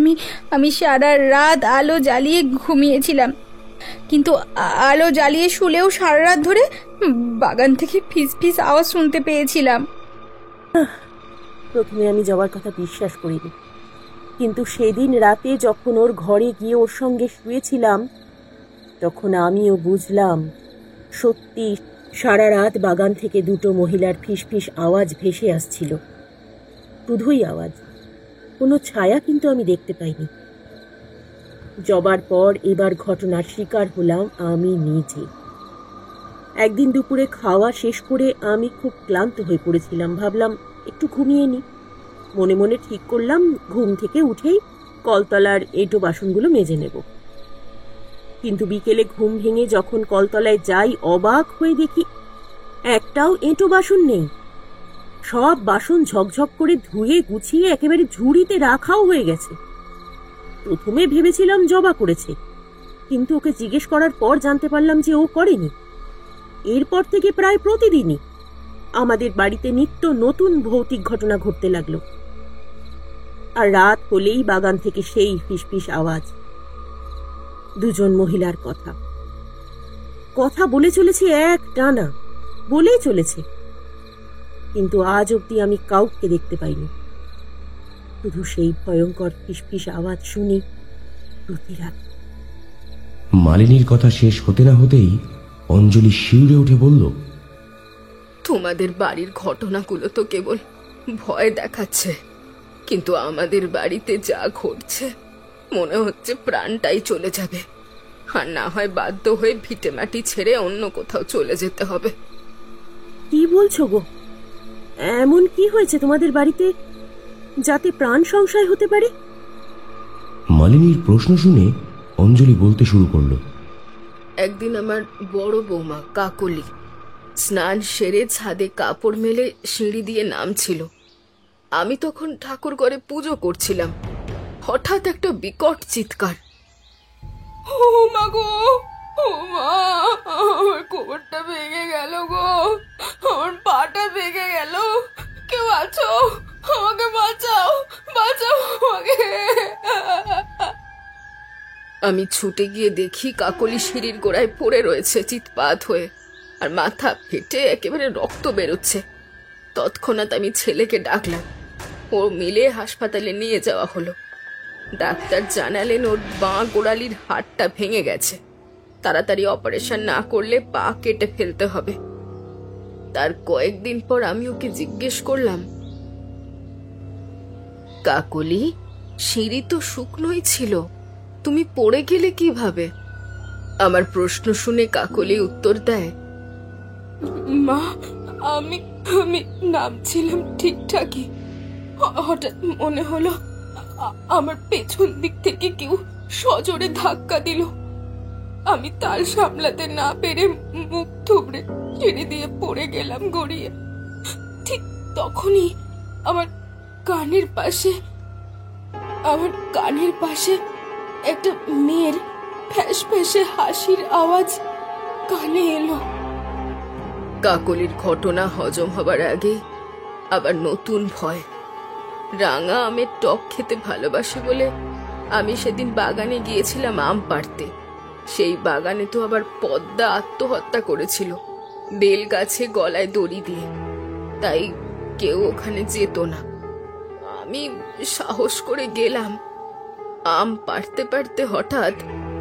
Speaker 4: আমি সারা রাত আলো জ্বালিয়ে ঘুমিয়েছিলাম, কিন্তু আলো জ্বালিয়ে শুলেও সারা রাত ধরে বাগান থেকে ফিস ফিস আওয়াজ শুনতে পেয়েছিলাম।
Speaker 2: প্রথমে আমি জবার কথা বিশ্বাস করিনি, কিন্তু সেদিন রাতে যখন ওর ঘরে গিয়ে ওর সঙ্গে শুয়েছিলাম তখন আমিও বুঝলাম সত্যি সারা রাত বাগান থেকে দুটো মহিলার ফিসফিস আওয়াজ ভেসে আসছিল। শুধুই আওয়াজ, কোনো ছায়া কিন্তু আমি দেখতে পাইনি। জবার পর এবার ঘটনার শিকার হলাম আমি নিজে। একদিন দুপুরে খাওয়া শেষ করে আমি খুব ক্লান্ত হয়ে পড়েছিলাম। ভাবলাম একটু ঘুমিয়ে নি। মনে মনে ঠিক করলাম ঘুম থেকে উঠেই কলতলার এঁটো বাসনগুলো মেজে নেব। কিন্তু বিকেলে ঘুম ভেঙে যখন কলতলায় যাই, অবাক হয়ে দেখি একটাও এঁটো বাসন নেই। সব বাসন ঝকঝক করে ধুয়ে গুছিয়ে একেবারে ঝুড়িতে রাখাও হয়ে গেছে। প্রথমে ভেবেছিলাম জবা করেছে, কিন্তু ওকে জিজ্ঞেস করার পর জানতে পারলাম যে ও করেনি। এরপর থেকে প্রায় প্রতিদিনই আমাদের বাড়িতে নিত্য নতুন ভৌতিক ঘটনা ঘটতে লাগলো। আর রাত হলেই বাগান থেকে সেই ফিসফিস আওয়াজ। দুজন মহিলার কথা কথা বলে চলেছে, এক টানা বলেই চলেছে, কিন্তু আজ অব্দি আমি কাউকে দেখতে পাইনি। শুধু সেই ভয়ঙ্কর ফিসফিস আওয়াজ শুনি প্রতি রাত।
Speaker 3: মালিনীর কথা শেষ হতে না হতেই অঞ্জলি শিউরে উঠে বলল,
Speaker 5: তোমাদের বাড়ির ঘটনাগুলো তো কেবল ভয় দেখাচ্ছে, কিন্তু আমাদের বাড়িতে যা ঘটছে মনে হচ্ছে প্রাণটাই চলে যাবে, আর না হয় বাধ্য হয়ে ভিটে মাটি ছেড়ে অন্য কোথাও চলে যেতে হবে।
Speaker 2: কি বলছো গো? এমন কি হয়েছে তোমাদের বাড়িতে যাতে প্রাণ সংশয় হতে পারে?
Speaker 3: মালিনীর প্রশ্ন শুনে অঞ্জলি বলতে শুরু করলো,
Speaker 5: একদিন আমার বড় বৌমা কাকলি স্নান সেরে ছাদে কাপড় মেলে সিঁড়ি দিয়ে নামছিল। আমি তখন ঠাকুর ঘরে পুজো করছিলাম। হঠাৎ একটা বিকট চিৎকার, ও মা গো, ও মা, আমার কোমরটা ভেঙে গেল গো, আমার পাটা ভেঙে গেল, কেউ আছো, আমাকে বাঁচাও, বাঁচাও আমাকে। আমি ছুটে গিয়ে দেখি কাকলি সিঁড়ির গোড়ায় পড়ে রয়েছে চিৎপাত হয়ে, আর মাথা ফেটে একেবারে রক্ত বেরোচ্ছে। তৎক্ষণাৎ আমি ছেলেকে ডাকলাম, ও মিলে হাসপাতালে নিয়ে যাওয়া হলো। ডাক্তার জানালেন ওর বাঁ গোড়ালির হাড়টা ভেঙে গেছে, তাড়াতাড়ি অপারেশন না করলে পা কেটে ফেলতে হবে। তার কয়েকদিন পর আমি ওকে জিজ্ঞেস করলাম, কাকলি, সিঁড়ি তো শুকনোই ছিল, তুমি পড়ে গেলে কিভাবে? আমার প্রশ্ন শুনে কাকলি উত্তর দেয়, মা, আমি নামছিলাম ঠিকঠাকই, হঠাৎ মনে হলো আমার পেছন দিক থেকে কেউ সজোরে ধাক্কা দিল। আমি তাল সামলাতে না পেরে মুখ থুবড়ে সিঁড়ি দিয়ে পড়ে গেলাম গড়িয়ে। ঠিক তখনই আমার কানের পাশে একটা মেয়ের ফ্যাস ফ্যাসে হাসির আওয়াজ কানে এলো। কাকলির ঘটনা হজম হবার আগে আবার নতুন ভয়। রাঙা আমের টক খেতে ভালোবাসে বলে আমি সেদিন বাগানে গিয়েছিলাম আম পাড়তে। সেই বাগানে তো আবার পদ্মা আত্মহত্যা করেছিল বেল গাছে গলায় দড়ি দিয়ে, তাই কেউ ওখানে যেত না। আমি সাহস করে গেলাম। আম পাড়তে পাড়তে হঠাৎ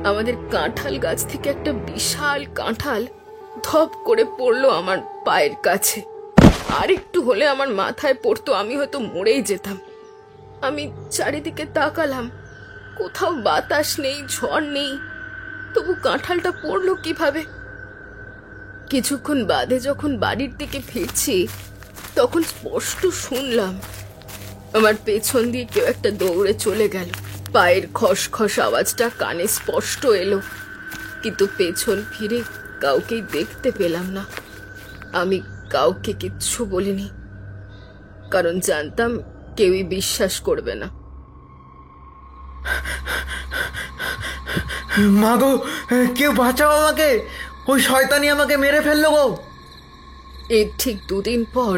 Speaker 5: আমাদের কাঁঠাল গাছ থেকে একটা বিশাল কাঁঠাল ধপ করে পড়লো আমার পায়ের কাছে। আর একটু হলে আমার মাথায় পড়তো, আমি হয়তো মরেই যেতাম। আমি চারিদিকে তাকালাম, কোথাও বাতাস নেই, ঝড় নেই, তবু কাঁঠালটা পড়লো কিভাবে? কিছুক্ষণ বাদে যখন বাড়ির দিকে ফিরছি তখন স্পষ্ট শুনলাম আমার পেছন দিয়ে কেউ একটা দৌড়ে চলে গেল। পায়ের খসখস আওয়াজটা কানে স্পষ্ট এলো, কিন্তু পেছন ফিরে কাউকেই দেখতে পেলাম না। আমি কাউকে কিচ্ছু বলিনি, কারণ জানতাম কেউই বিশ্বাস করবে না।
Speaker 8: মা গো, কেউ বাঁচাও আমাকে, ওই শয়তানি আমাকে মেরে ফেললো গো।
Speaker 5: এর ঠিক 2 দিন পর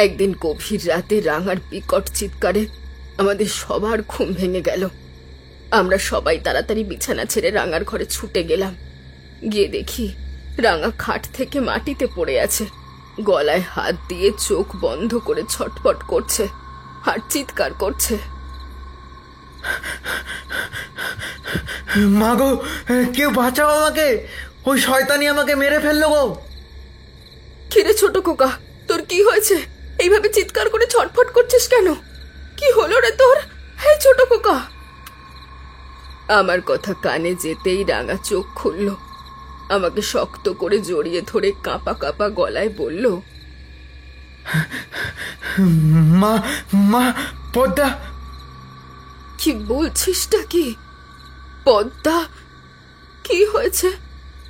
Speaker 5: একদিন গভীর রাতে রাঙার বিকট চিৎকারে আমাদের সবার ঘুম ভেঙে গেল। আমরা সবাই তাড়াতাড়ি বিছানা ছেড়ে রাঙার ঘরে ছুটে গেলাম। গিয়ে দেখি রাঙা খাট থেকে মাটিতে পড়ে আছে, গলায় হাত দিয়ে চোখ বন্ধ করে ছটফট করছে আর চিৎকার করছে।
Speaker 8: মা গো, কেউ বাঁচাও আমাকে, ওই শয়তানি আমাকে মেরে ফেললো গো।
Speaker 5: কিরে ছোট খোকা, তোর কি হয়েছে? এইভাবে চিৎকার করে ছটফট করছিস কেন? কি হলো রে তোর? হে ছোট খোকা। আমার কথা কানে যেতেই রাঙা চোখ খুলল, আমাকে শক্ত করে জড়িয়ে ধরে কাঁপা কাঁপা গলায় বলল,
Speaker 8: মা মা পদ্মা।
Speaker 5: কি বলছিসটা কি? পদ্মা? কি হয়েছে?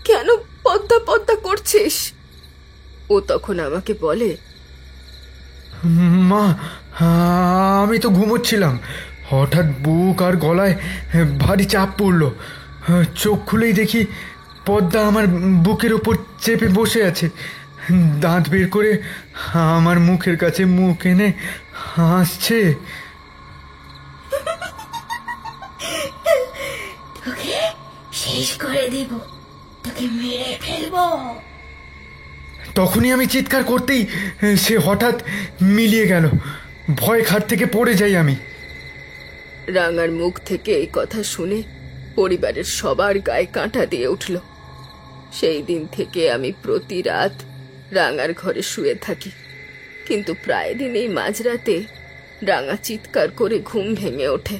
Speaker 5: কেন পদ্মা পদ্মা করছিস? ও তখন আমাকে বলে,
Speaker 10: মা আমি তো ঘুমোচ্ছিলাম, হঠাৎ বুক আর গলায় ভারী চাপ পড়লো। চোখ খুলেই দেখি পদ্মা আমার বুকের ওপর চেপে বসে আছে, দাঁত বের করে আমার মুখের কাছে মুখ এনে হাসছে।
Speaker 6: তোকে শেষ করে দেব, তোকে মেরে ফেলবো।
Speaker 10: তখনই আমি চিৎকার করতেই সে হঠাৎ মিলিয়ে গেল, ভয় খাট থেকে পড়ে যাই আমি।
Speaker 5: রাঙার মুখ থেকে এই কথা শুনে পরিবারের সবার গায়ে কাঁটা দিয়ে উঠল। সেই দিন থেকে আমি প্রতি রাত রাঙার ঘরে শুয়ে থাকি, কিন্তু প্রায় দিনই মাঝরাতে রাঙা চিৎকার করে ঘুম ভেঙে ওঠে।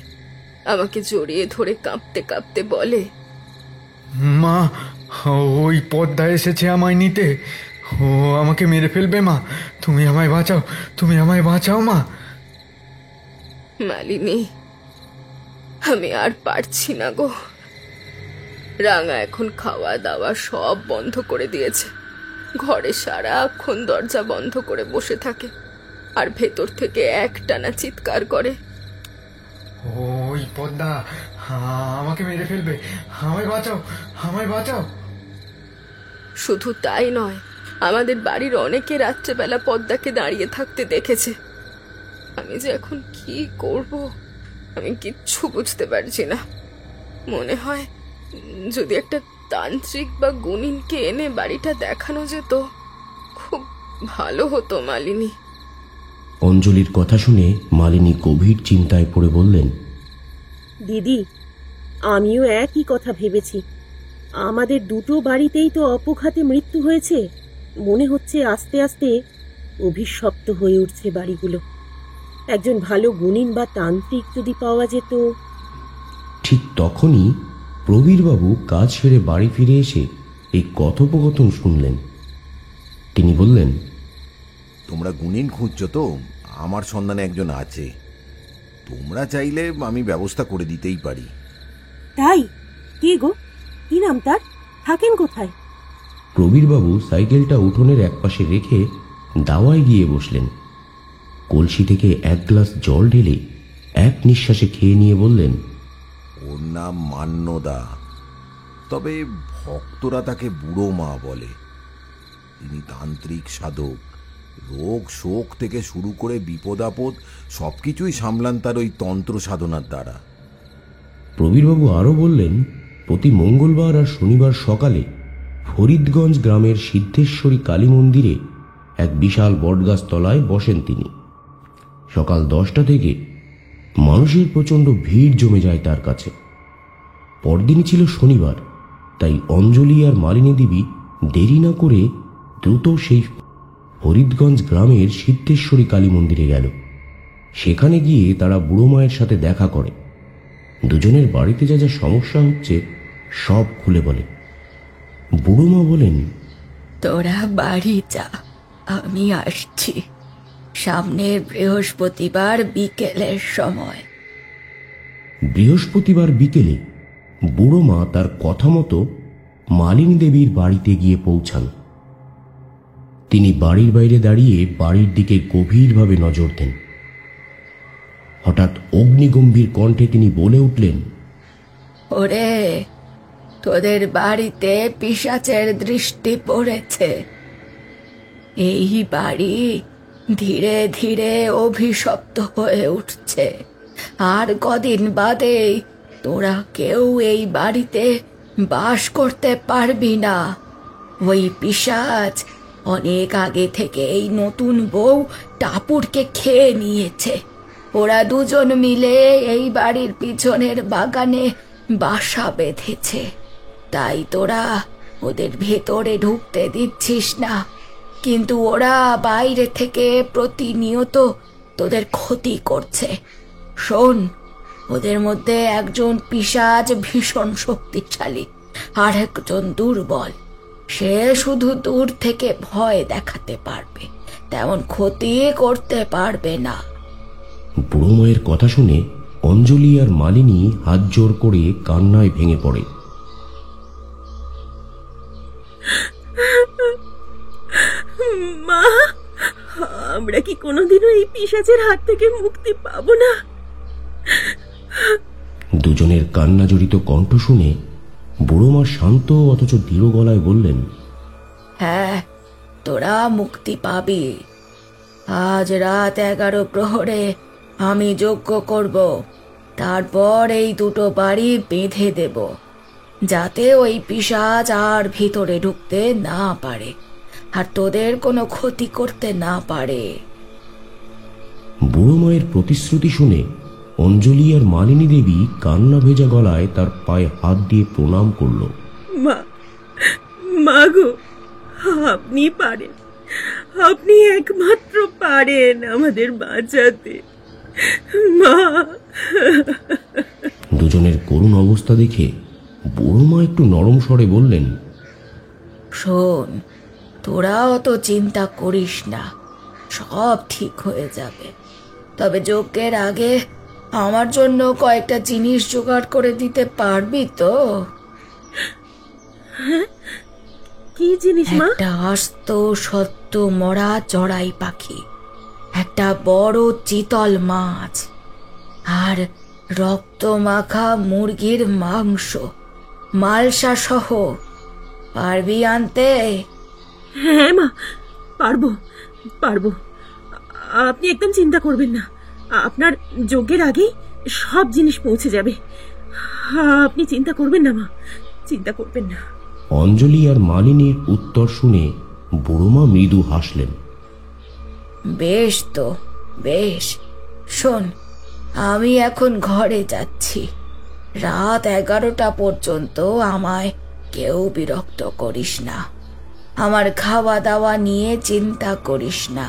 Speaker 5: আমাকে জড়িয়ে ধরে কাঁপতে কাঁপতে বলে,
Speaker 10: মা ওই পদ্মা এসেছে আমায় নিতে, ও আমাকে মেরে ফেলবে। মা তুমি আমায় বাঁচাও, তুমি আমায় বাঁচাও মা।
Speaker 5: মালিনী, আমি আর পারছি না গো। রাঙা এখন খাওয়া দাওয়া সব বন্ধ করে দিয়েছে। ঘরে সারাক্ষণ দরজা বন্ধ করে বসে থাকে আর ভেতর থেকে একটানা চিৎকার করে,
Speaker 10: ওই পদ্মা আমাকে মেরে ফেলবে, আমায় বাঁচাও, আমায় বাঁচাও।
Speaker 5: শুধু তাই নয়, আমাদের বাড়ির অনেকে রাত্রেবেলা পদ্মাকে দাঁড়িয়ে থাকতে দেখেছে। আমি যে এখন কি করব আমি কিচ্ছু বুঝতে পারছি না। মনে হয় যদি একটা তান্ত্রিক বা গুণিনকে এনে বাড়িটা দেখানো যেত খুব ভালো হতো মালিনী।
Speaker 3: অঞ্জলির কথা শুনে মালিনী গভীর চিন্তায় পড়ে বললেন,
Speaker 2: দিদি, আমিও একই কথা ভেবেছি। আমাদের দুটো বাড়িতেই তো অপঘাতে মৃত্যু হয়েছে। মনে হচ্ছে আস্তে আস্তে অভিশপ্ত হয়ে উঠছে বাড়িগুলো। একজন ভালো গুণিন বা তান্ত্রিক যদি পাওয়া যেত।
Speaker 3: ঠিক তখনই প্রবীরবাবু কাজ সেরে বাড়ি ফিরে এসে এই কথোপকথন শুনলেন। তিনি বললেন,
Speaker 9: তোমরা গুণিন খুঁজছো তো? আমার সন্ধানে একজন আছে, তোমরা চাইলে আমি ব্যবস্থা করে দিতেই পারি।
Speaker 2: তাই? কে গো? কি নাম তার? থাকেন কোথায়?
Speaker 3: প্রবীরবাবু সাইকেলটা উঠোনের একপাশে রেখে দাওয়ায় গিয়ে বসলেন। কলসি থেকে 1 গ্লাস জল ঢেলে এক নিঃশ্বাসে খেয়ে নিয়ে বললেন,
Speaker 9: ওর নাম মান্যদা। তবে ভক্তরা তাকে বুড়ো মা বলে। তিনি তান্ত্রিক সাধক, রোগ শোক থেকে শুরু করে বিপদ আপদ সবকিছুই সামলান তার ওই তন্ত্র সাধনার দ্বারা।
Speaker 3: প্রবীরবাবু আরও বললেন, প্রতি মঙ্গলবার আর শনিবার সকালে ফরিদগঞ্জ গ্রামের সিদ্ধেশ্বরী কালী মন্দিরে এক বিশাল বটগাছ তলায় বসেন তিনি। সকাল 10টা থেকে মানুষের প্রচণ্ড ভিড় জমে যায় তার কাছে। পরদিনই ছিল শনিবার, তাই অঞ্জলি আর মালিনী দেবী দেরি না করে দ্রুত সেই ফরিদগঞ্জ গ্রামের সিদ্ধেশ্বরী কালী মন্দিরে গেল। সেখানে গিয়ে তারা বুড়ো মায়ের সাথে দেখা করে। দুজনের বাড়িতে যা যা সমস্যা হচ্ছে সব খুলে বলে। বুড়ো মা বলেন,
Speaker 6: তোরা বাড়ি যা, আমি আসছি সামনের বৃহস্পতিবার বিকেলের সময়।
Speaker 3: বৃহস্পতিবার বিকেলে বুড়ো মা তার কথা মতো মালিনী দেবীর বাড়িতে গিয়ে পৌঁছান। তিনি বাড়ির বাইরে দাঁড়িয়ে বাড়ির দিকে গভীরভাবে নজর দেন। হঠাৎ অগ্নিগম্ভীর কণ্ঠে তিনি বলে উঠলেন,
Speaker 6: ওরে, তোদের বাড়িতে পিশাচের দৃষ্টি পড়েছে। এই বাড়ি ধীরে ধীরে অভিশপ্ত হয়ে উঠছে, আর কদিন বাদেই তোরা কেউ এই বাড়িতে বাস করতে পারবি না। ওই পিশাচ অনেক আগে থেকে এই নতুন বউ টাপুরকে খেয়ে নিয়েছে। ওরা দুজন মিলে এই বাড়ির পিছনের বাগানে বাসা বেঁধেছে, তাই তোরা ওদের ভেতরে ঢুকতে দিচ্ছিস না। কিন্তু ওরা বাইরে থেকে প্রতিনিয়ত তোদের ক্ষতি করছে। শোন, ওদের মধ্যে একজন পিশাচ ভীষণ শক্তিশালী, আর একজন দুর্বল। সে শুধু দূর থেকে ভয় দেখাতে পারবে, তেমন ক্ষতি করতে পারবে না।
Speaker 3: বুড়ো মায়ের কথা শুনে অঞ্জলি আর মালিনী হাত জোর করে কান্নায় ভেঙে পড়ে।
Speaker 2: মা, আমরা কি কোনোদিনও এই পিশাচের হাত থেকে মুক্তি পাবো না?
Speaker 3: দুজনের কান্না জড়িত কণ্ঠ শুনে বুড়ো মা শান্ত অথচ দৃঢ় গলায় বললেন,
Speaker 6: হ্যাঁ, তোরা মুক্তি পাবি। আজ রাত 11 প্রহরে আমি যজ্ঞ করব, তারপর এই দুটো বাড়ি বেঁধে দেব, যাতে ওই পিশাচ আর ভিতরে ঢুকতে না পারে আর তোদের কোনো ক্ষতি করতে না পারে।
Speaker 3: বুড়ো মায়ের প্রতিশ্রুতি শুনে অঞ্জলি আর মালিনী দেবী কান্না ভেজা গলায় তার পায়ে হাত দিয়ে প্রণাম করল।
Speaker 2: মা, মা গো, আপনি পারেন, আপনি একমাত্র পারেন আমাদের বাঁচাতে। মা।
Speaker 3: দুজনের করুণ অবস্থা দেখে বুড়ো মা একটু নরম স্বরে বললেন,
Speaker 6: শোন, তোরা অত চিন্তা করিস না, সব ঠিক হয়ে যাবে। তবে যজ্ঞের আগে আমার জন্য কয়েকটা জিনিস জোগাড় করে দিতে পারবি তো?
Speaker 2: কি জিনিস মা?
Speaker 6: একটা আস্ত সত্য মরা চড়াই পাখি, একটা বড় চিতল মাছ, আর রক্ত মাখা মুরগির মাংস, মালসা সহ। পারবি আনতে?
Speaker 2: হ্যাঁ মা, পারবো পারবো। আপনি একদম চিন্তা করবেন না, আপনার যজ্ঞের আগেই সব জিনিস পৌঁছে যাবে। আপনি চিন্তা করবেন না মা, চিন্তা করবেন না।
Speaker 3: অঞ্জলি আর মালিনীর উত্তর শুনে বুড়ো মা মৃদু হাসলেন।
Speaker 6: বেশ তো, বেশ। শোন, আমি এখন ঘরে যাচ্ছি। রাত 11টা পর্যন্ত আমায় কেউ বিরক্ত করিস না। আমার খাওয়া দাওয়া নিয়ে চিন্তা করিস না,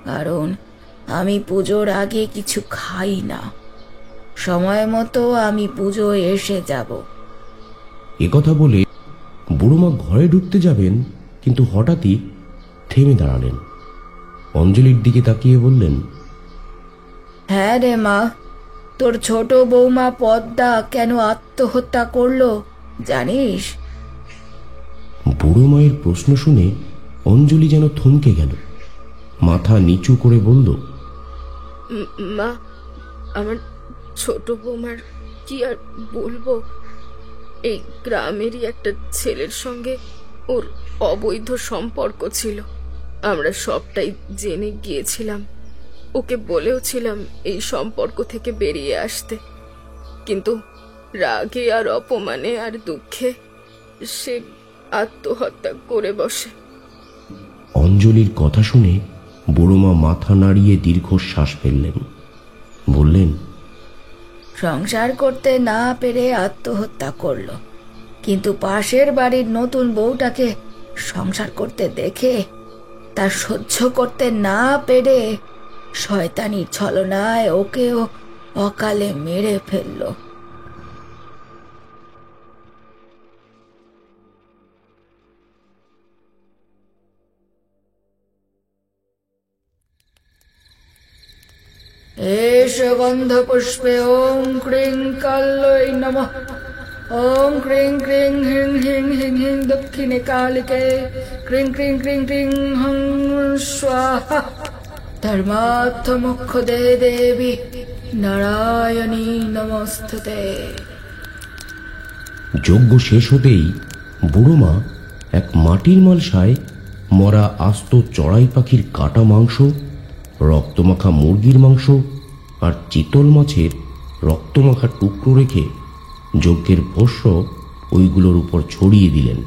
Speaker 6: কারণ আমি পুজোর আগে কিছু খাই না। সময় মতো আমি পুজোয় এসে যাব।
Speaker 3: একথা বলে বুড়ো মা ঘরে ঢুকতে যাবেন, কিন্তু হঠাৎই থেমে দাঁড়ালেন। অঞ্জলির দিকে তাকিয়ে বললেন,
Speaker 6: হ্যাঁ রে মা, তোর ছোট বৌমা পদ্মা কেন আত্মহত্যা করলো জানিস?
Speaker 3: বুড়ো মায়ের প্রশ্ন শুনে অঞ্জলি যেন থমকে গেল। মাথা নিচু করে বলল,
Speaker 5: মা, আমার ছোট বৌমার কি আর বলবো, এই গ্রামেরই একটা ছেলের সঙ্গে ওর অবৈধ সম্পর্ক ছিল। আমরা সবটাই জেনে গিয়েছিলাম, ওকে বলেও ছিলাম এই সম্পর্ক থেকে বেরিয়ে আসতে, কিন্তু রাগে আর অপমানে আর দুঃখে সে আত্মহত্যা করে বসে।
Speaker 3: অঞ্জলির কথা শুনে বুড়োমা মাথা নাড়িয়ে দীর্ঘশ্বাস ফেললেন, বললেন,
Speaker 6: সংসার করতে না পেরে আত্মহত্যা করলো, কিন্তু পাশের বাড়ির নতুন বউটাকে সংসার করতে দেখে তা সহ্য করতে না পেরে শয়তানির ছলনায় ওকেও অকালে মেরে ফেললো। এষ গন্ধ পুষ্পে ওম ক্রিং কাল্যৈ নমঃ। ওম ক্রিং ক্রিং হিং হিং হিং হিং দক্ষিণে কালিকে ক্রিং ক্রিং ক্রিং ক্রিং হং স্বাহা। ধর্মার্থ মোক্ষ দে দেবী নারায়ণী নমস্তুতে।
Speaker 3: যজ্ঞ শেষ হতেই বুড়োমা এক মাটির মালসায় মরা আস্ত চড়াই পাখির কাটা মাংস, রক্তমাখা মুরগির মাংস আর চিতল মাছের রক্তমাখা টুকরো রেখে যজ্ঞের ভস্য ওইগুলোর উপর ছড়িয়ে দিলেন।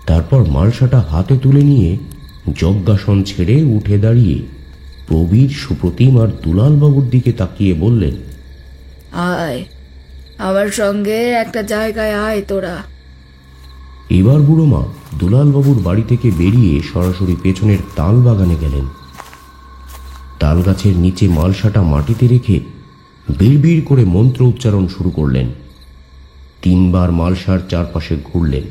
Speaker 3: তারপর মালসাটা হাতে তুলে নিয়ে যজ্ঞাসন ছেড়ে উঠে দাঁড়িয়ে প্রবীর, সুপ্রতিম আর দুলালবাবুর দিকে তাকিয়ে বললেন,
Speaker 6: আয় আমার সঙ্গে একটা জায়গায় আয় তোরা।
Speaker 3: এবার বুড়োমা দুলালবাবুর বাড়ি থেকে বেরিয়ে সরাসরি পেছনের তাল বাগানে গেলেন। তাল গাছের নিচে মালসাটা মাটিতে রেখে বিড়বিড় করে মন্ত্র উচ্চারণ শুরু করলেন। 3 বার মালসার চারপাশে ঘুরলেন।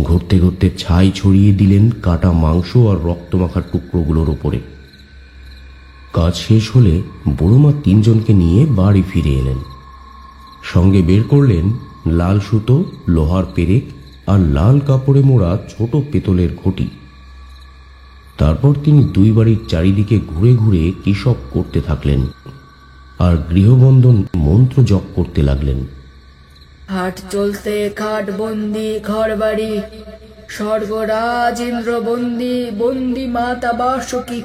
Speaker 3: ঘুরতে ঘুরতে ছাই ছড়িয়ে দিলেন কাটা মাংস আর রক্তমাখা টুকরোগুলোর ওপরে। কাজ শেষ হলে বুড়োমা 3 জনকে নিয়ে বাড়ি ফিরে এলেন। সঙ্গে বের করলেন লাল সুতো, লোহার পেরেক আর লাল কাপড়ে মোড়া ছোট পেতলের ঘটি। তারপর তিনি 2 বাড়ির চারিদিকে ঘুরে ঘুরে কি সব করতে থাকলেন আর গৃহবন্ধন মন্ত্র জপ করতে লাগলেন।
Speaker 6: হাট চলতে খাট বন্দি ঘর বাড়ি, স্বর্গরাজ ইন্দ্র বন্দি, বন্দি মাতা বাসুকি,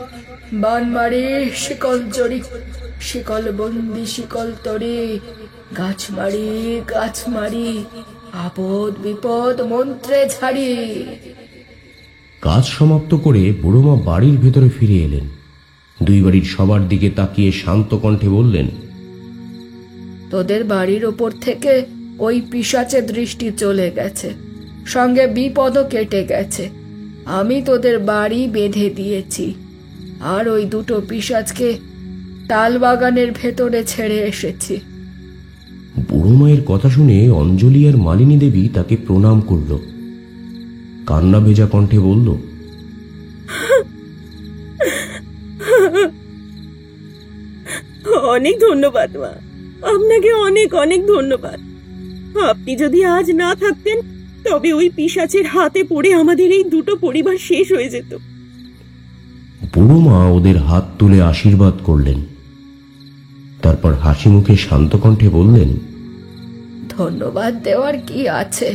Speaker 6: বানমারি শিকল জড়ি, শিকল বন্দি শিকল তরি, গাছ মারি, আপদ বিপদ মন্ত্রে ঝাড়ি।
Speaker 3: কাজ সমাপ্ত করে বুড়োমা বাড়ির ভেতরে ফিরে এলেন। 2 বাড়ির সবার দিকে তাকিয়ে শান্ত কণ্ঠে বললেন,
Speaker 6: তোদের বাড়ির ওপর থেকে ওই পিশাচের দৃষ্টি চলে গেছে, সঙ্গে বিপদও কেটে গেছে। আমি তোদের বাড়ি বেঁধে দিয়েছি, আর ওই 2টো পিশাচকে তাল বাগানের ভেতরে ছেড়ে এসেছি।
Speaker 3: বুড়ো মায়ের কথা শুনে অঞ্জলি আর মালিনী দেবী তাকে প্রণাম করল। কান্না ভেজা কণ্ঠে বলল,
Speaker 2: অনেক ধন্যবাদ মা, আপনাকে অনেক অনেক ধন্যবাদ। আপনি যদি আজ না থাকতেন তবে ওই পিশাচের হাতে পড়ে আমাদের এই 2টো পরিবার শেষ হয়ে যেত।
Speaker 3: বুড়ো মা ওদের হাত তুলে আশীর্বাদ করলেন। তারপর হাসি মুখে শান্ত কণ্ঠে বললেন,
Speaker 6: ধন্যবাদ দেওয়ার কি আছে?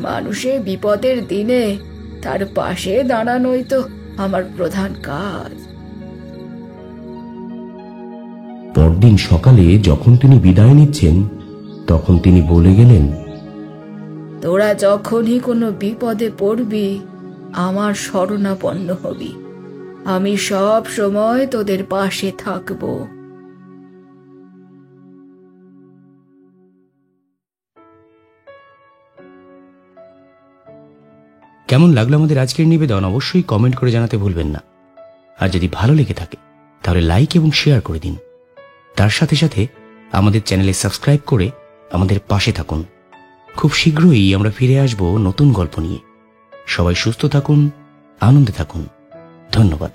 Speaker 6: মানুষের বিপদের দিনে তার পাশে দাঁড়ানোই তো আমার প্রধান কাজ।
Speaker 3: পরদিন সকালে যখন তিনি বিদায় নিচ্ছেন তখন তিনি বলে গেলেন,
Speaker 6: তোরা যখনই কোনো বিপদে পড়বি আমার শরণাপন্ন হবি, আমি সব সময় তোদের পাশে থাকব।
Speaker 1: কেমন লাগলো আমাদের আজকের নিবেদন অবশ্যই কমেন্ট করে জানাতে ভুলবেন না। আর যদি ভালো লেগে থাকে তাহলে লাইক এবং শেয়ার করে দিন। তার সাথে সাথে আমাদের চ্যানেলে সাবস্ক্রাইব করে আমাদের পাশে থাকুন। খুব শীঘ্রই আমরা ফিরে আসব নতুন গল্প নিয়ে। সবাই সুস্থ থাকুন, আনন্দে থাকুন। ধন্যবাদ।